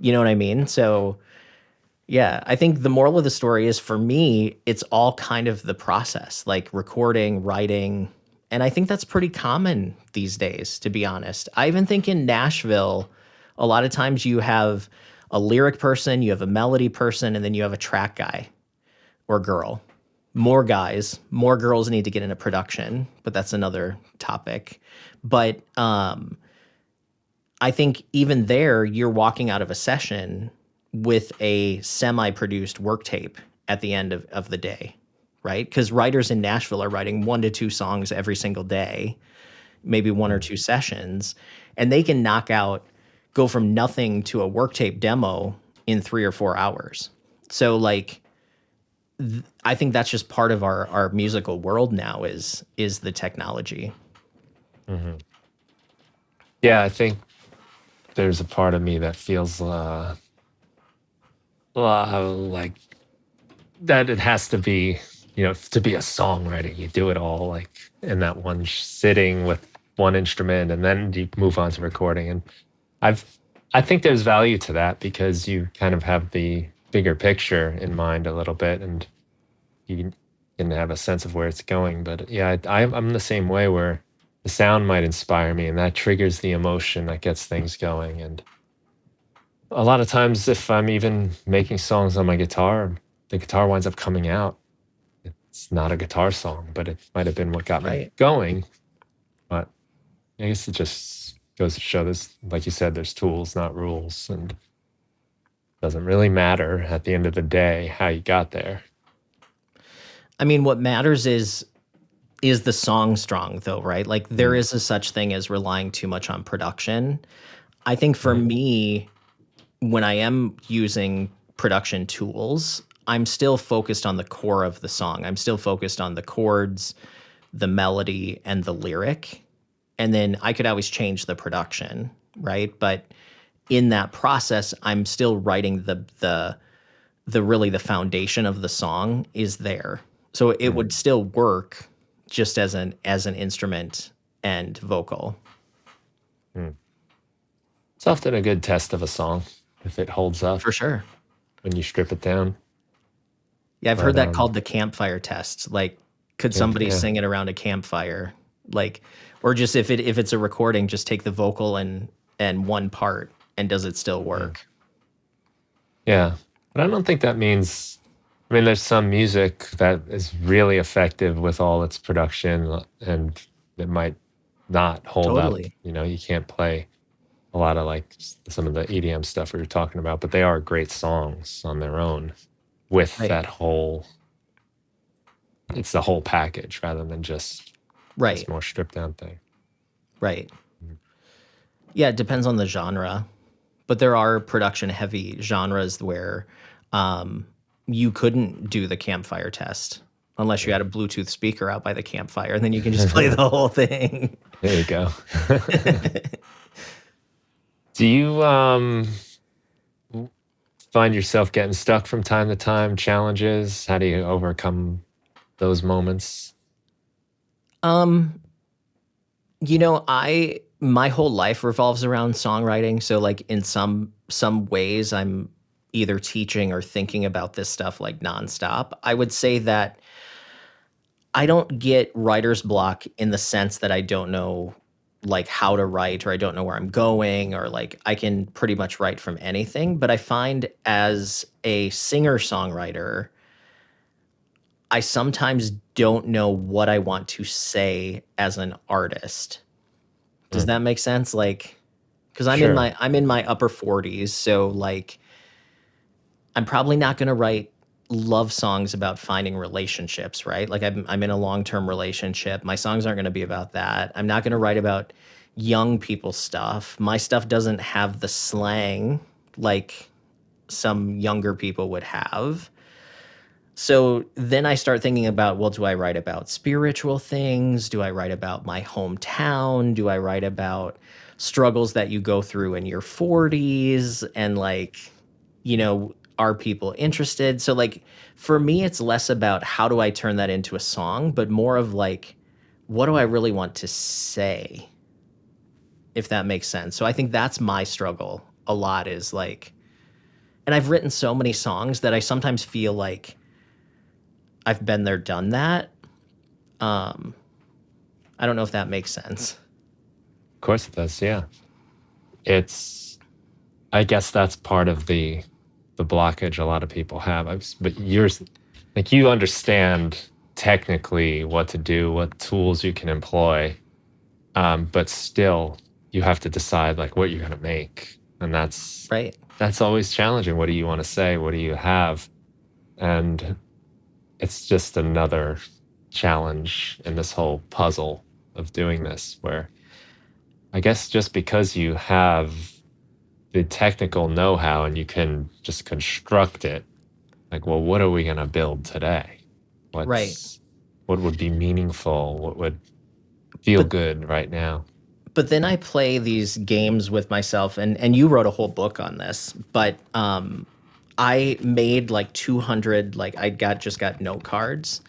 You know what I mean? So, yeah, I think the moral of the story is for me, it's all kind of the process, like recording, writing. And I think that's pretty common these days, to be honest. I even think in Nashville, a lot of times you have a lyric person, you have a melody person, and then you have a track guy or girl. More guys, more girls need to get into production, but that's another topic. But I think even there, you're walking out of a session with a semi produced work tape at the end of the day, right? Because writers in Nashville are writing 1 to 2 songs every single day. maybe one or two sessions, and they can go from nothing to a work tape demo in 3 or 4 hours. So like I think that's just part of our musical world now is the technology. Mhm. Yeah, I think there's a part of me that feels like that it has to be, to be a songwriter, you do it all like in that one sitting with one instrument, and then you move on to recording. And I've, I think there's value to that because you kind of have the bigger picture in mind a little bit, and you can have a sense of where it's going. But yeah, I'm the same way where the sound might inspire me, and that triggers the emotion that gets things going. And a lot of times, if I'm even making songs on my guitar, the guitar winds up coming out. It's not a guitar song, but it might have been what got me Right. going. But I guess it just goes to show this, like you said, there's tools, not rules, and it doesn't really matter at the end of the day how you got there. I mean, what matters is the song strong though, right? Like there Mm, is a such thing as relying too much on production. I think for right. me, when I am using production tools, I'm still focused on the core of the song. I'm still focused on the chords, the melody, and the lyric. And then I could always change the production, right? But in that process, I'm still writing the really the foundation of the song is there. So it Mm, would still work just as an instrument and vocal. mm. It's often a good test of a song if it holds up For sure. when you strip it down. Yeah, I've heard But that called the campfire test. Like, could somebody yeah, sing it around a campfire? Like, or just if it's a recording, just take the vocal and one part, and does it still mm, work? yeah. But I don't think that means. I mean, there's some music that is really effective with all its production, and it might not hold up. Totally. You can't play a lot of like some of the EDM stuff we were talking about, but they are great songs on their own with Right. that whole. It's the whole package rather than just this Right. more stripped down thing. Right. Mm. Yeah, it depends on the genre, but there are production heavy genres where um, you couldn't do the campfire test unless you had a Bluetooth speaker out by the campfire, and then you can just play the whole thing. There you go. Do you find yourself getting stuck from time to time? Challenges? How do you overcome those moments? um, I my whole life revolves around songwriting, so like in some ways I'm either teaching or thinking about this stuff like nonstop. I would say that I don't get writer's block in the sense that I don't know like how to write or I don't know where I'm going or like I can pretty much write from anything, but I find as a singer-songwriter, I sometimes don't know what I want to say as an artist. Does Mm, that make sense? Like, because sure. I'm in my upper 40s, so like I'm probably not going to write love songs about finding relationships, right? Like I'm in a long-term relationship. My songs aren't going to be about that. I'm not going to write about young people stuff. My stuff doesn't have the slang like some younger people would have. So then I start thinking about, well, do I write about spiritual things? Do I write about my hometown? Do I write about struggles that you go through in your 40s? And like, are people interested? So like for me, it's less about how do I turn that into a song, but more of like, what do I really want to say? If that makes sense. So I think that's my struggle a lot is like, and I've written so many songs that I sometimes feel like I've been there, done that. Um, I don't know if that makes sense. Of course it does. Yeah. It's. I guess that's part of the blockage a lot of people have. But yours, like you understand technically what to do, what tools you can employ, but still you have to decide like what you're going to make, and Right. that's always challenging. What do you want to say? What do you have? And it's just another challenge in this whole puzzle of doing this, where I guess just because you have the technical know-how and you can just construct it, like, well, what are we going to build today? Right. What would be meaningful? What would feel But good right now? but then I play these games with myself, and you wrote a whole book on this, but I made like 200, like just got note cards,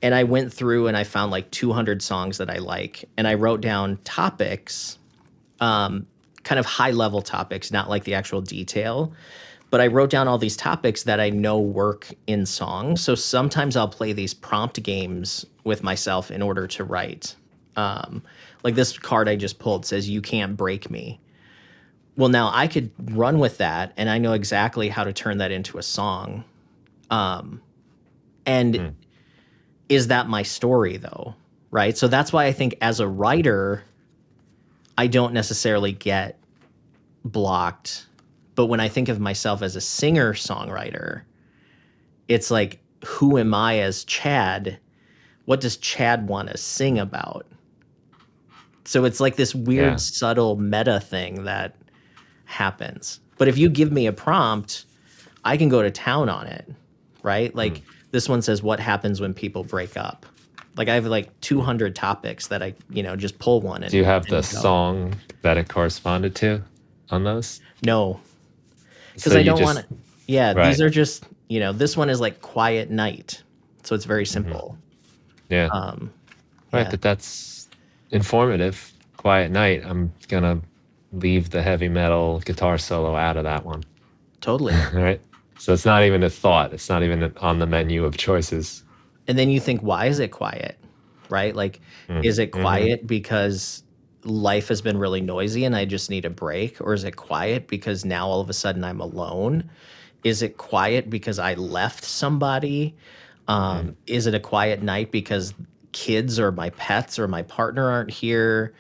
and I went through and I found like 200 songs that I like, and I wrote down topics, kind of high level topics, not like the actual detail. But I wrote down all these topics that I know work in songs. So sometimes I'll play these prompt games with myself in order to write. Um, like this card I just pulled says, "You can't break me." Well, now I could run with that and I know exactly how to turn that into a song. And Hmm. is that my story though? Right. So that's why I think as a writer, I don't necessarily get blocked. But when I think of myself as a singer songwriter, it's like, who am I as Chad? What does Chad want to sing about? So it's like this weird, Yeah. subtle meta thing that happens. But if you give me a prompt, I can go to town on it, right? Hmm. Like this one says, what happens when people break up? Like I have like Hmm. 200 topics that I, just pull one Do you have the and go. song that it corresponded to on those? No, So because I you don't want just, to. Yeah, these right. are just, this one is like quiet night. So it's very Hmm. simple. Yeah. Um, Right. yeah, But that's informative. Quiet Night. I'm going to leave the heavy metal guitar solo out of that one. totally. Right. So it's not even a thought. It's not even on the menu of choices. And then you think, why is it quiet? Right? Like, is it Mm-hmm. quiet because life has been really noisy and I just need a break? Or is it quiet because now all of a sudden I'm alone? Is it quiet because I left somebody? Is it a quiet night because kids or my pets or my partner aren't here?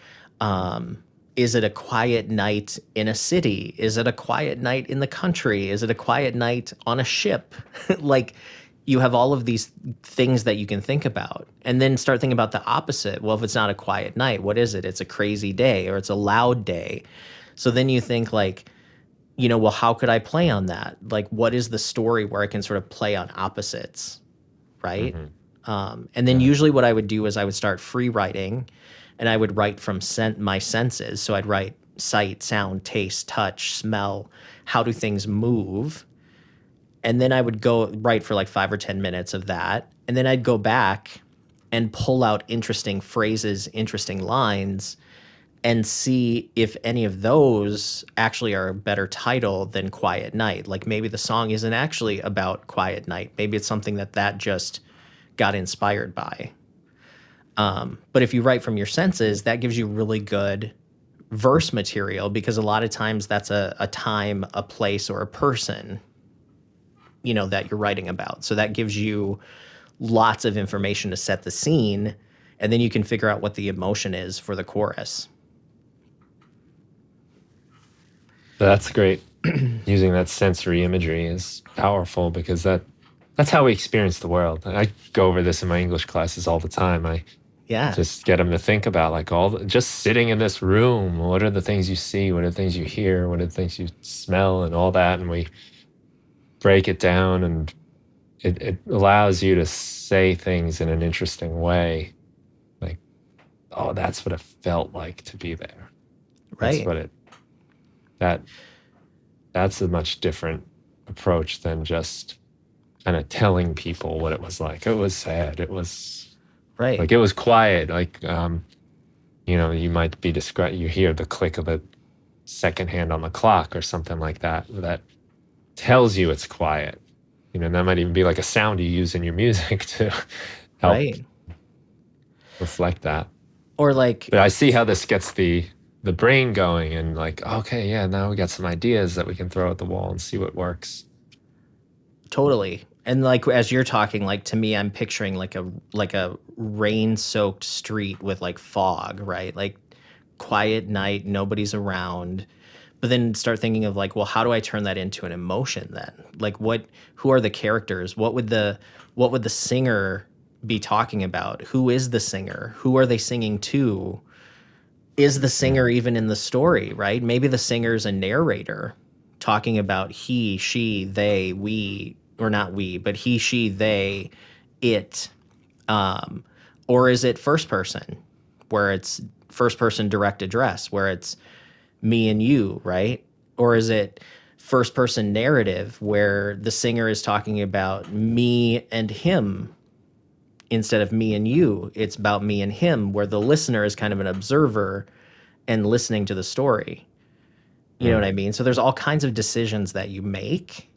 Is it a quiet night in a city? Is it a quiet night in the country? Is it a quiet night on a ship? Like you have all of these things that you can think about and then start thinking about the opposite. Well, if it's not a quiet night, what is it? It's a crazy day or it's a loud day. So then you think like, well, how could I play on that? Like, what is the story where I can sort of play on opposites, right? Mm-hmm. And then Yeah. usually what I would do is I would start free writing and I would write from my senses. So I'd write sight, sound, taste, touch, smell, how do things move? And then I would go write for like 5 or 10 minutes of that. And then I'd go back and pull out interesting phrases, interesting lines, and see if any of those actually are a better title than Quiet Night. Like maybe the song isn't actually about Quiet Night. Maybe it's something that just got inspired by. But if you write from your senses, that gives you really good verse material because a lot of times that's a time, a place, or a person, that you're writing about. So that gives you lots of information to set the scene, and then you can figure out what the emotion is for the chorus. That's great. Using that sensory imagery is powerful because that's how we experience the world. I go over this in my English classes all the time. I Yeah, just get them to think about like just sitting in this room. What are the things you see? What are the things you hear? What are the things you smell and all that? And we break it down and it allows you to say things in an interesting way. Like, oh, that's what it felt like to be there. That's right, what that, that's a much different approach than just kind of telling people what it was like. It was sad. It was right, like, it was quiet. Like, you might be you hear the click of a second hand on the clock or something like that that tells you it's quiet. That might even be like a sound you use in your music to help right. reflect that. Or like But I see how this gets the brain going and like, okay, yeah, now we got some ideas that we can throw at the wall and see what works. totally. And like as you're talking, like to me, I'm picturing like a rain-soaked street with like fog, right? Like quiet night, nobody's around. But then start thinking of like, well, how do I turn that into an emotion then? Like who are the characters? What would the singer be talking about? Who is the singer? Who are they singing to? Is the singer even in the story, right? Maybe the singer's a narrator talking about he, she, they, we, or not we, but he, she, they, it. Or is it first person, where it's first person direct address, where it's me and you, right? Or is it first person narrative, where the singer is talking about me and him instead of me and you? It's about me and him, where the listener is kind of an observer and listening to the story. You know what I mean? So there's all kinds of decisions that you make.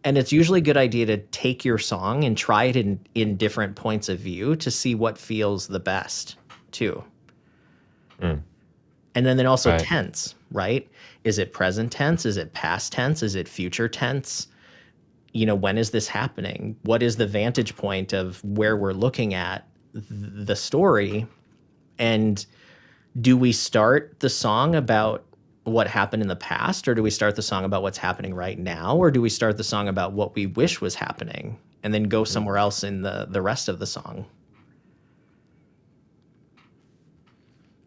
And it's usually a good idea to take your song and try it in different points of view to see what feels the best too. Mm. And then also Right. tense, right? Is it present tense? Is it past tense? Is it future tense? You know, when is this happening? What is the vantage point of where we're looking at the story? And do we start the song about what happened in the past, or do we start the song about what's happening right now, or do we start the song about what we wish was happening and then go somewhere else in the rest of the song?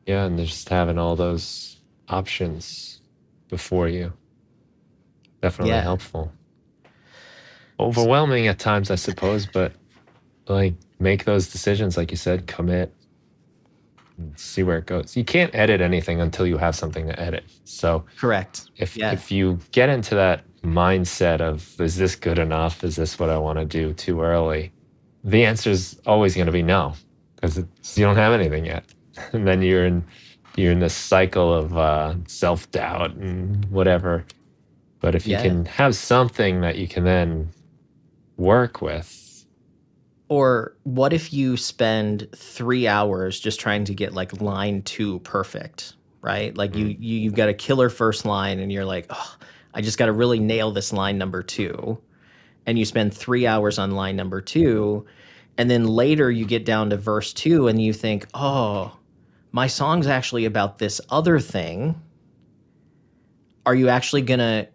Yeah, and just having all those options before you, definitely Yeah. helpful. Overwhelming at times, I suppose, but like make those decisions, like you said, commit and see where it goes. You can't edit anything until you have something to edit. So Correct. Yeah. if you get into that mindset of, is this good enough? Is this what I want to do, too early? The answer is always going to be no, because you don't have anything yet. And then you're in this cycle of self-doubt and whatever. But if you Yeah. can have something that you can then work with. Or what if you spend 3 hours just trying to get like line 2 perfect, right? Like you've got a killer first line and you're like, "Oh, I just got to really nail this line number 2." And you spend 3 hours on line number 2, and then later you get down to verse 2 and you think, "Oh, my song's actually about this other thing." Are you actually going to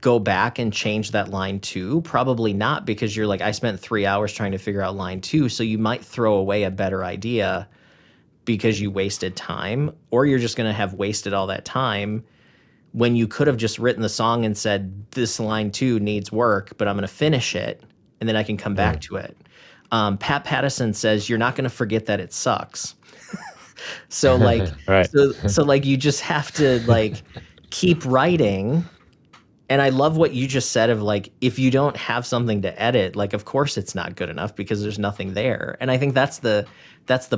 go back and change that line 2? Probably not, because you're like, I spent 3 hours trying to figure out line 2, so you might throw away a better idea because you wasted time, or you're just going to have wasted all that time when you could have just written the song and said, this line 2 needs work, but I'm going to finish it and then I can come back to it. Pat Pattison says, you're not going to forget that it sucks. So like, Right. so like you just have to like keep writing. And I love what you just said of like, if you don't have something to edit, like, of course it's not good enough because there's nothing there. And I think that's the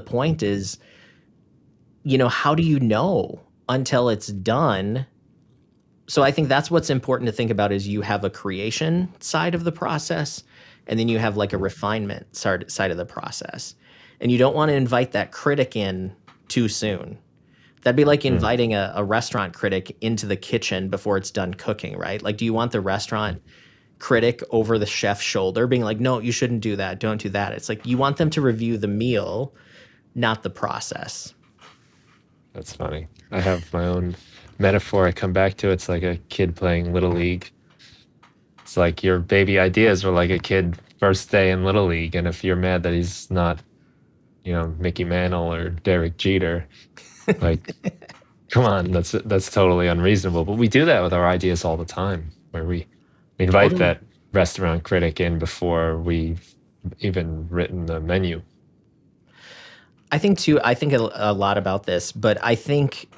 point is, you know, how do you know until it's done? So I think that's what's important to think about is you have a creation side of the process, and then you have like a refinement side of the process. And you don't want to invite that critic in too soon. That'd be like inviting a restaurant critic into the kitchen before it's done cooking, right? Like, do you want the restaurant critic over the chef's shoulder being like, no, you shouldn't do that. Don't do that. It's like you want them to review the meal, not the process. That's funny. I have my own metaphor I come back to. It's like a kid playing Little League. It's like your baby ideas were like a kid first day in Little League. And if you're mad that he's not, Mickey Mantle or Derek Jeter, like, come on, that's totally unreasonable. But we do that with our ideas all the time, where we invite Totally. that restaurant critic in before we've even written the menu. I think a lot about this, but I think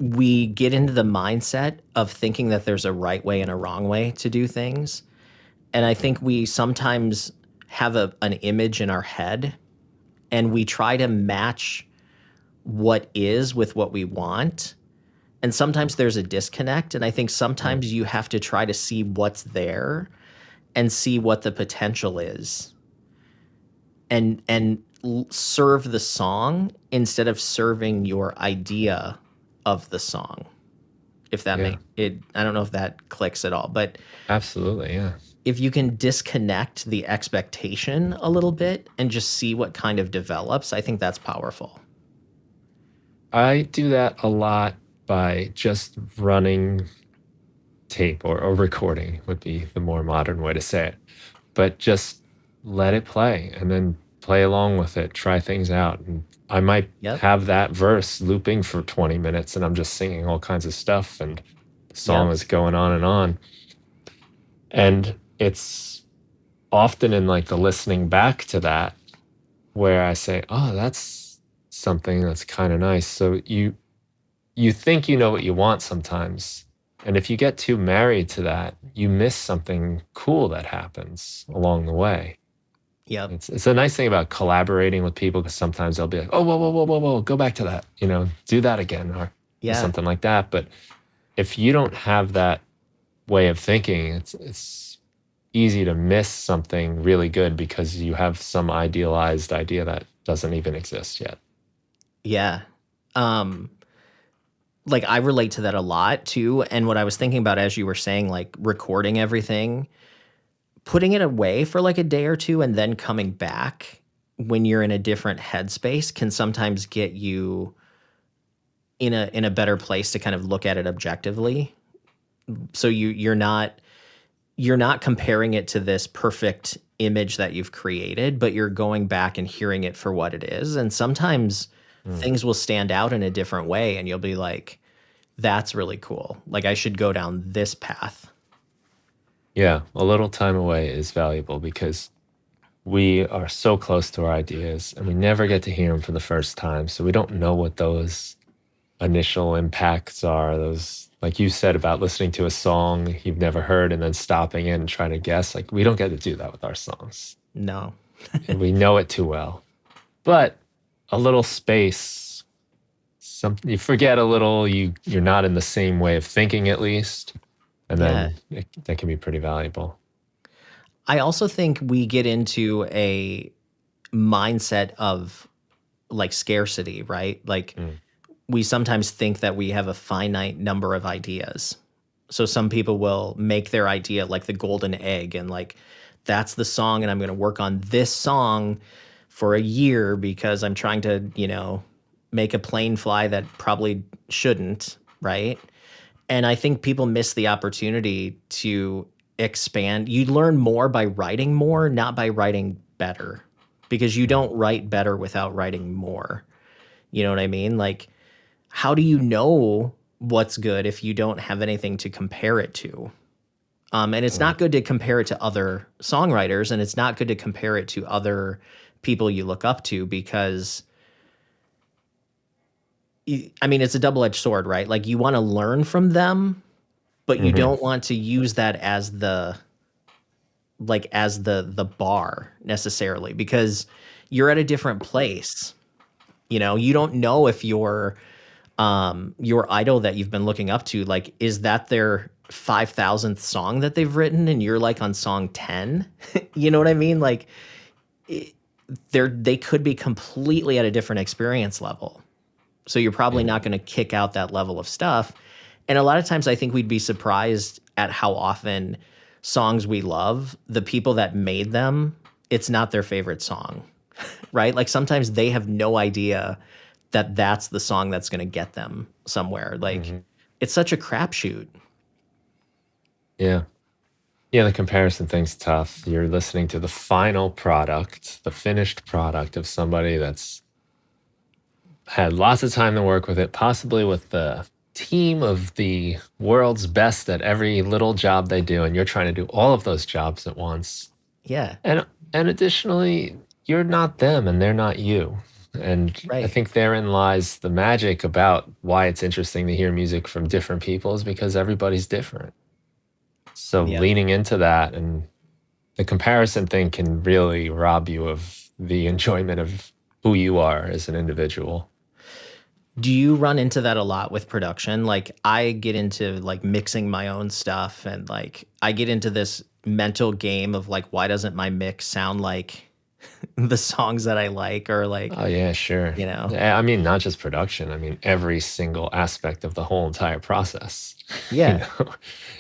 we get into the mindset of thinking that there's a right way and a wrong way to do things. And I think we sometimes have an image in our head and we try to match what is with what we want. And sometimes there's a disconnect. And I think sometimes you have to try to see what's there and see what the potential is and serve the song instead of serving your idea of the song. If that Yeah, makes it, I don't know if that clicks at all, but absolutely. Yeah. if you can disconnect the expectation a little bit and just see what kind of develops, I think that's powerful. I do that a lot by just running tape or recording would be the more modern way to say it. But just let it play and then play along with it, try things out. And I might Yep. have that verse looping for 20 minutes and I'm just singing all kinds of stuff and the song Yep. is going on and on. And it's often in like the listening back to that where I say, oh, that's something that's kind of nice. So you think you know what you want sometimes. And if you get too married to that, you miss something cool that happens along the way. Yep. It's a nice thing about collaborating with people because sometimes they'll be like, oh, whoa, whoa, whoa, whoa, whoa, go back to that, do that again or Yeah. something like that. But if you don't have that way of thinking, it's easy to miss something really good because you have some idealized idea that doesn't even exist yet. Yeah. Um, like I relate to that a lot too. And what I was thinking about as you were saying, like recording everything, putting it away for like a day or two and then coming back when you're in a different headspace can sometimes get you in a better place to kind of look at it objectively. So you're not comparing it to this perfect image that you've created, but you're going back and hearing it for what it is. And sometimes Mm. things will stand out in a different way and you'll be like, that's really cool. Like I should go down this path. Yeah, a little time away is valuable because we are so close to our ideas and we never get to hear them for the first time. So we don't know what those initial impacts are. Those, like you said about listening to a song you've never heard and then stopping in and trying to guess, like we don't get to do that with our songs No. and we know it too well. But a little space, something you forget a little, you're not in the same way of thinking at least. And Yeah. then that can be pretty valuable. I also think we get into a mindset of like scarcity, right? Like Mm. we sometimes think that we have a finite number of ideas. So some people will make their idea like the golden egg and like that's the song and I'm going to work on this song for a year because I'm trying to, make a plane fly that probably shouldn't, right? And I think people miss the opportunity to expand. You learn more by writing more, not by writing better, because you Mm. don't write better without writing more. You know what I mean? Like, how do you know what's good if you don't have anything to compare it to? And it's Mm. not good to compare it to other songwriters, and it's not good to compare it to other people you look up to because I mean, it's a double-edged sword, right? Like you want to learn from them, but you Mhm. don't want to use that as the bar necessarily because you're at a different place. You don't know if your idol that you've been looking up to, like, is that their 5,000th song that they've written and you're like on song 10? You know what I mean? Like it, they could be completely at a different experience level. So you're probably Yeah. not going to kick out that level of stuff. And a lot of times I think we'd be surprised at how often songs we love, the people that made them, it's not their favorite song, right? Like sometimes they have no idea that that's the song that's going to get them somewhere. Like Mhm. it's such a crapshoot. Yeah. Yeah, the comparison thing's tough. You're listening to the final product, the finished product of somebody that's had lots of time to work with it, possibly with the team of the world's best at every little job they do, and you're trying to do all of those jobs at once. Yeah, And additionally, you're not them and they're not you. And I right. think therein lies the magic about why it's interesting to hear music from different people is because everybody's different. So Yeah. leaning into that and the comparison thing can really rob you of the enjoyment of who you are as an individual. Do you run into that a lot with production? Like I get into like mixing my own stuff and like I get into this mental game of like why doesn't my mix sound like the songs that I like or like, Oh yeah, sure. you know. I mean, not just production. I mean, every single aspect of the whole entire process. You Yeah. know,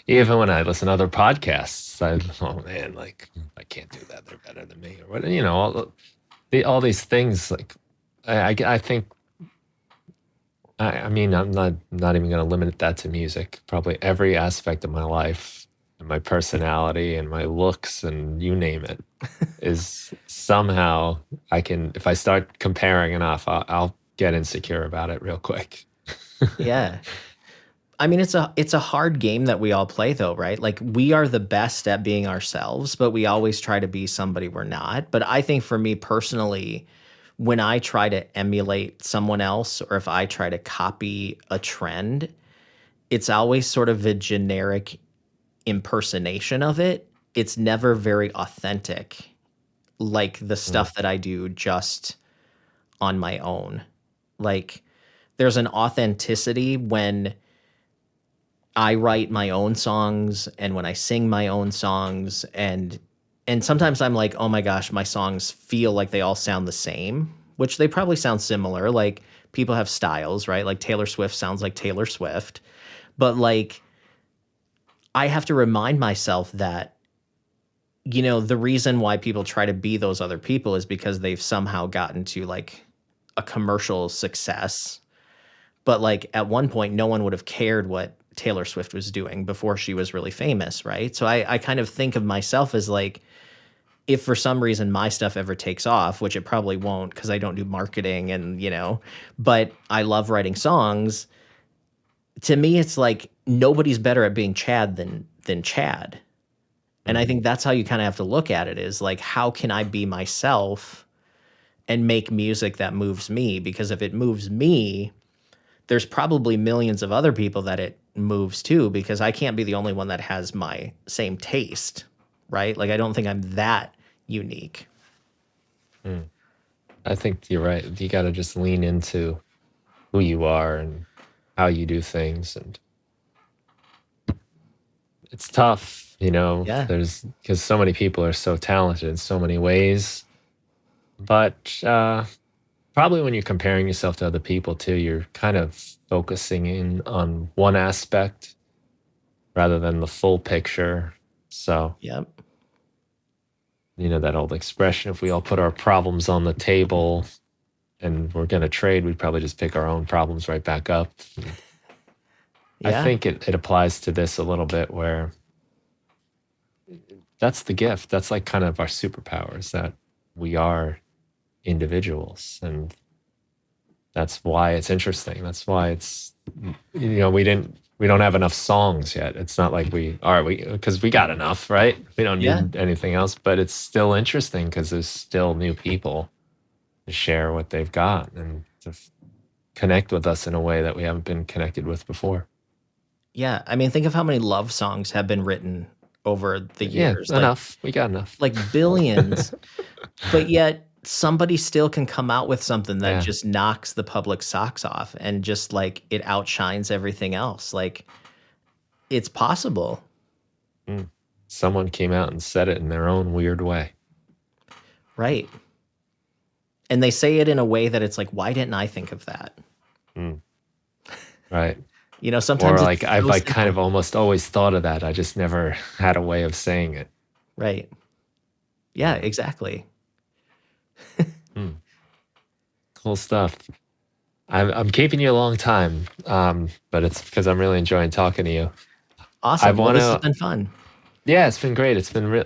even when I listen to other podcasts, oh man, like I can't do that. They're better than me, or what? All these things. Like I think. I mean, I'm not even going to limit that to music. Probably every aspect of my life, and my personality and my looks and you name it is somehow I can, if I start comparing enough, I'll get insecure about it real quick. Yeah. I mean, it's a hard game that we all play though, right? Like we are the best at being ourselves, but we always try to be somebody we're not. But I think for me personally, when I try to emulate someone else or if I try to copy a trend, it's always sort of a generic impersonation of it. It's never very authentic, like the Mm, stuff that I do just on my own. Like there's an authenticity when I write my own songs and when I sing my own songs and sometimes I'm like, "Oh my gosh, my songs feel like they all sound the same," which they probably sound similar. Like people have styles, right? Like Taylor Swift sounds like Taylor Swift. But like I have to remind myself that the reason why people try to be those other people is because they've somehow gotten to like a commercial success. But like at one point, no one would have cared what Taylor Swift was doing before she was really famous, right? So I kind of think of myself as like, if for some reason my stuff ever takes off, which it probably won't because I don't do marketing but I love writing songs. To me, it's like nobody's better at being Chad than Chad. And I mm, think that's how you kind of have to look at it is like, how can I be myself and make music that moves me? Because if it moves me, there's probably millions of other people that it moves too, because I can't be the only one that has my same taste, right? Like, I don't think I'm that unique. mm. I think you're right. You got to just lean into who you are and how you do things. And it's tough, Yeah. there's because so many people are so talented in so many ways. But probably when you're comparing yourself to other people too, you're kind of focusing in on one aspect rather than the full picture. So, Yep. that old expression, if we all put our problems on the table and we're going to trade, we'd probably just pick our own problems right back up. And I Yeah. think it applies to this a little bit where that's the gift. That's like kind of our superpowers that we are individuals. And that's why it's interesting. That's why it's, we don't have enough songs yet. It's not like because we got enough, right? We don't Yeah. need anything else, but it's still interesting because there's still new people to share what they've got and to connect with us in a way that we haven't been connected with before. Yeah. I mean, think of how many love songs have been written over the Yeah, years, enough. We got enough. like billions. But yet somebody still can come out with something that Yeah. just knocks the public socks off and just like it outshines everything else. Like it's possible. Mm. Someone came out and said it in their own weird way. Right. And they say it in a way that it's like, why didn't I think of that? Mm. Right. Or Sometimes like it's I've so like kind simple. of almost always thought of that. I just never had a way of saying it. Right. Yeah, Yeah. exactly. Mm. Cool stuff. I'm keeping you a long time, but it's because I'm really enjoying talking to you. I Awesome. Well, want this has to. been fun. Yeah, it's been great.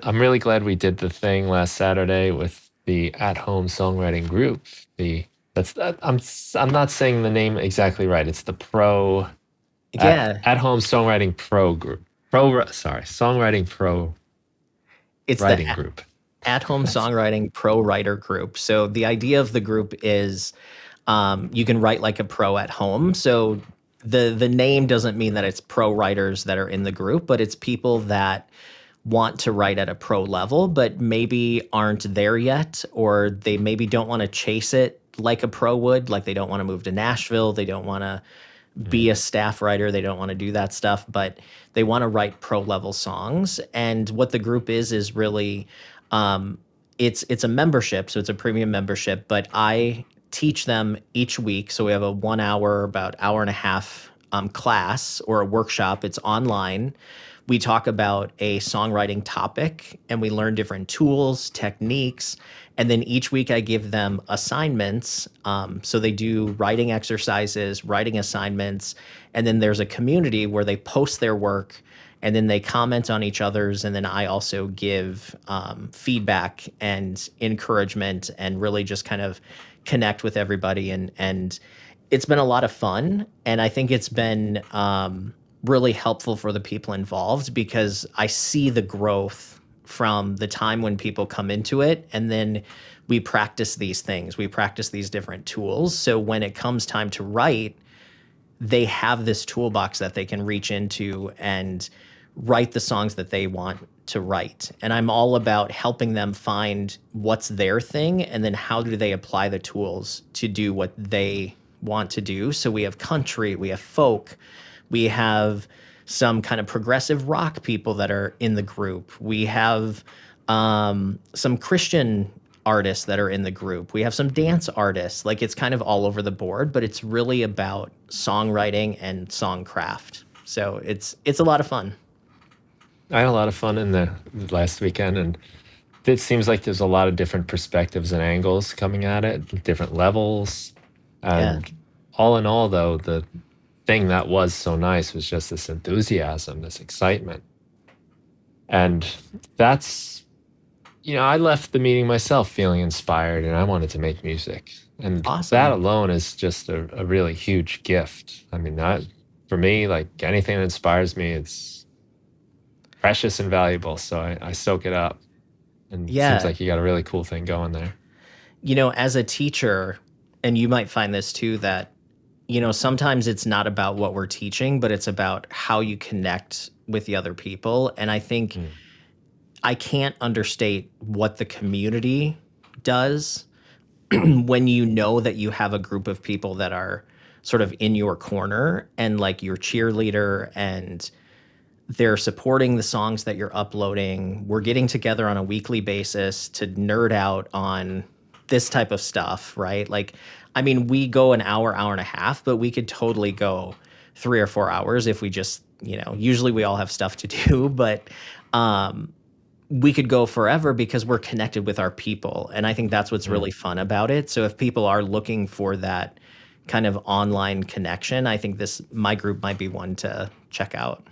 I'm really glad we did the thing last Saturday with the At Home Songwriting group. I'm not saying the name exactly right. It's the Pro Yeah. At Home Songwriting Pro group. Songwriting Pro It's the writing group. At Home Songwriting Pro Writer Group. So the idea of the group is you can write like a pro at home. So the name doesn't mean that it's pro writers that are in the group, but it's people that want to write at a pro level, but maybe aren't there yet, or they maybe don't want to chase it like a pro would. Like they don't want to move to Nashville. They don't want to Mm, be a staff writer. They don't want to do that stuff, but they want to write pro level songs. And what the group is really, um, it's a membership, so it's a premium membership. But I teach them each week. So we have a 1 hour, about hour and a half class or a workshop. It's online. We talk about a songwriting topic and we learn different tools, techniques. And then each week I give them assignments. So they do writing exercises, writing assignments. And then there's a community where they post their work and then they comment on each other's, and then I also give feedback and encouragement and really just kind of connect with everybody, and it's been a lot of fun, and I think it's been really helpful for the people involved because I see the growth from the time when people come into it, and then we practice these things. We practice these different tools. So when it comes time to write, they have this toolbox that they can reach into and write the songs that they want to write. And I'm all about helping them find what's their thing and then how do they apply the tools to do what they want to do. So we have country, we have folk, we have some kind of progressive rock people that are in the group. We have some Christian artists that are in the group. We have some dance artists. Like it's kind of all over the board, but it's really about songwriting and songcraft. So it's a lot of fun. I had a lot of fun in the last weekend, and it seems like there's a lot of different perspectives and angles coming at it, different levels. Yeah. And all in all, though, the thing that was so nice was just this enthusiasm, this excitement. And that's, I left the meeting myself feeling inspired and I wanted to make music. And that Awesome. alone is just a really huge gift. I mean, for me, like anything that inspires me, it's precious and valuable. So I soak it up. And it seems Yeah. like you got a really cool thing going there. As a teacher, and you might find this too, that, sometimes it's not about what we're teaching, but it's about how you connect with the other people. And I think Mm. I can't understate what the community does when you know that you have a group of people that are sort of in your corner and like your cheerleader, and they're supporting the songs that you're uploading. We're getting together on a weekly basis to nerd out on this type of stuff, right? Like, I mean, we go an hour, hour and a half, but we could totally go 3 or 4 hours if we just, usually we all have stuff to do, but we could go forever because we're connected with our people. And I think that's what's Mm. really fun about it. So if people are looking for that kind of online connection, I think my group might be one to check out.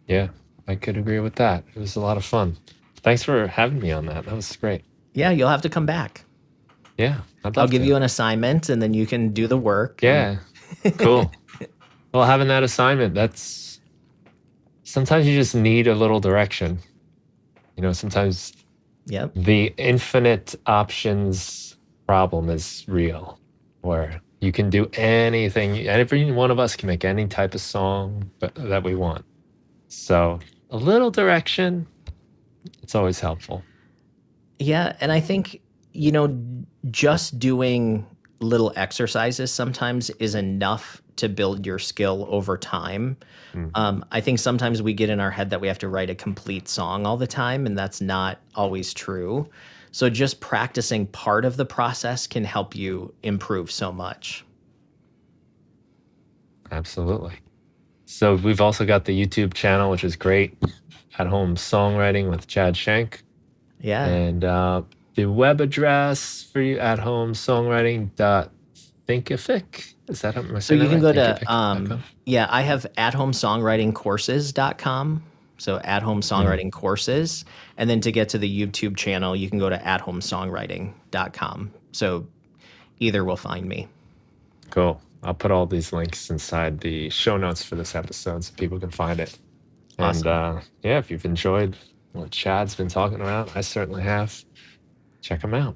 Yeah, I could agree with that. It was a lot of fun. Thanks for having me on that. That was great. Yeah, you'll have to come back. Yeah, I'd I'll love give to. you an assignment and then you can do the work. And Yeah, cool. Well, having that assignment, that's sometimes you just need a little direction. Sometimes yep. the infinite options problem is real, where you can do anything. Every one of us can make any type of song that we want. So a little direction, it's always helpful. Yeah, and I think, just doing little exercises sometimes is enough to build your skill over time. Mm. I think sometimes we get in our head that we have to write a complete song all the time, and that's not always true. So just practicing part of the process can help you improve so much. Absolutely. So we've also got the YouTube channel, which is great. At Home Songwriting with Chad Shank. Yeah. And the web address for you, at home songwriting.thinkific. Is that, am I So saying you that can right? go to Thinkific.com. yeah, I have athomesongwritingcourses.com. So at home Mm, songwriting courses. And then to get to the YouTube channel, you can go to athomesongwriting.com. So either will find me. cool. I'll put all these links inside the show notes for this episode so people can find it. And Awesome. yeah, if you've enjoyed what Chad's been talking about, I certainly have. Check them out.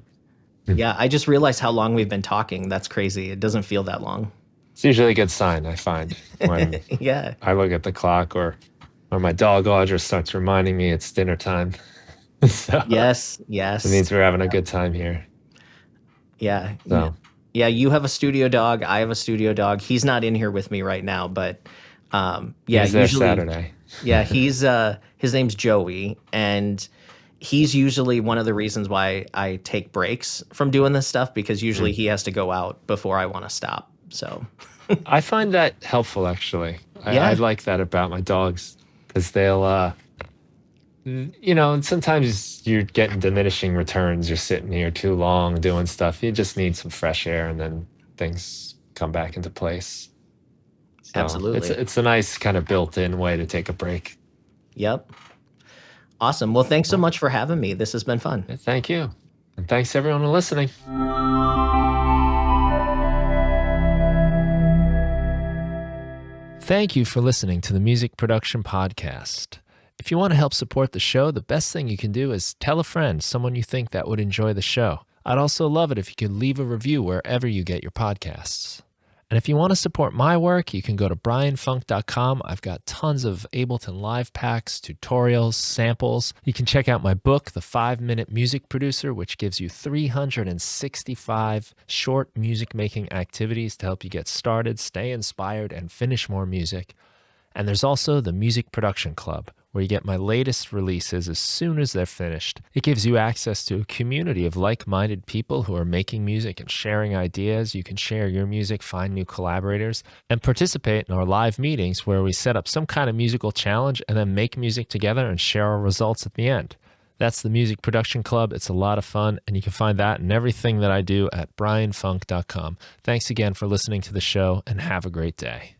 Yeah, I just realized how long we've been talking. That's crazy. It doesn't feel that long. It's usually a good sign, I find, when Yeah. I look at the clock or my dog Audra starts reminding me it's dinner time. So Yes. it Yes. means we're having a good time here. Yeah. So Yeah. You have a studio dog. I have a studio dog. He's not in here with me right now, but yeah, he's there usually, Saturday. yeah, his name's Joey, and he's usually one of the reasons why I take breaks from doing this stuff because usually Mm. he has to go out before I want to stop. So, I find that helpful, actually. I yeah. like that about my dogs because they'll, sometimes you're getting diminishing returns. You're sitting here too long doing stuff. You just need some fresh air and then things come back into place. So Absolutely. it's a nice kind of built-in way to take a break. Yep. Awesome. Well, thanks so Well, much for having me. This has been fun. yeah, thank you. And thanks everyone for listening. Thank you for listening to the Music Production Podcast. If you want to help support the show, the best thing you can do is tell a friend, someone you think that would enjoy the show. I'd also love it if you could leave a review wherever you get your podcasts. And if you want to support my work, you can go to brianfunk.com. I've got tons of Ableton Live packs, tutorials, samples. You can check out my book, The 5-Minute Music Producer, which gives you 365 short music-making activities to help you get started, stay inspired, and finish more music. And there's also the Music Production Club, where you get my latest releases as soon as they're finished. It gives you access to a community of like-minded people who are making music and sharing ideas. You can share your music, find new collaborators, and participate in our live meetings where we set up some kind of musical challenge and then make music together and share our results at the end. That's the Music Production Club. It's a lot of fun, and you can find that and everything that I do at brianfunk.com. Thanks again for listening to the show, and have a great day.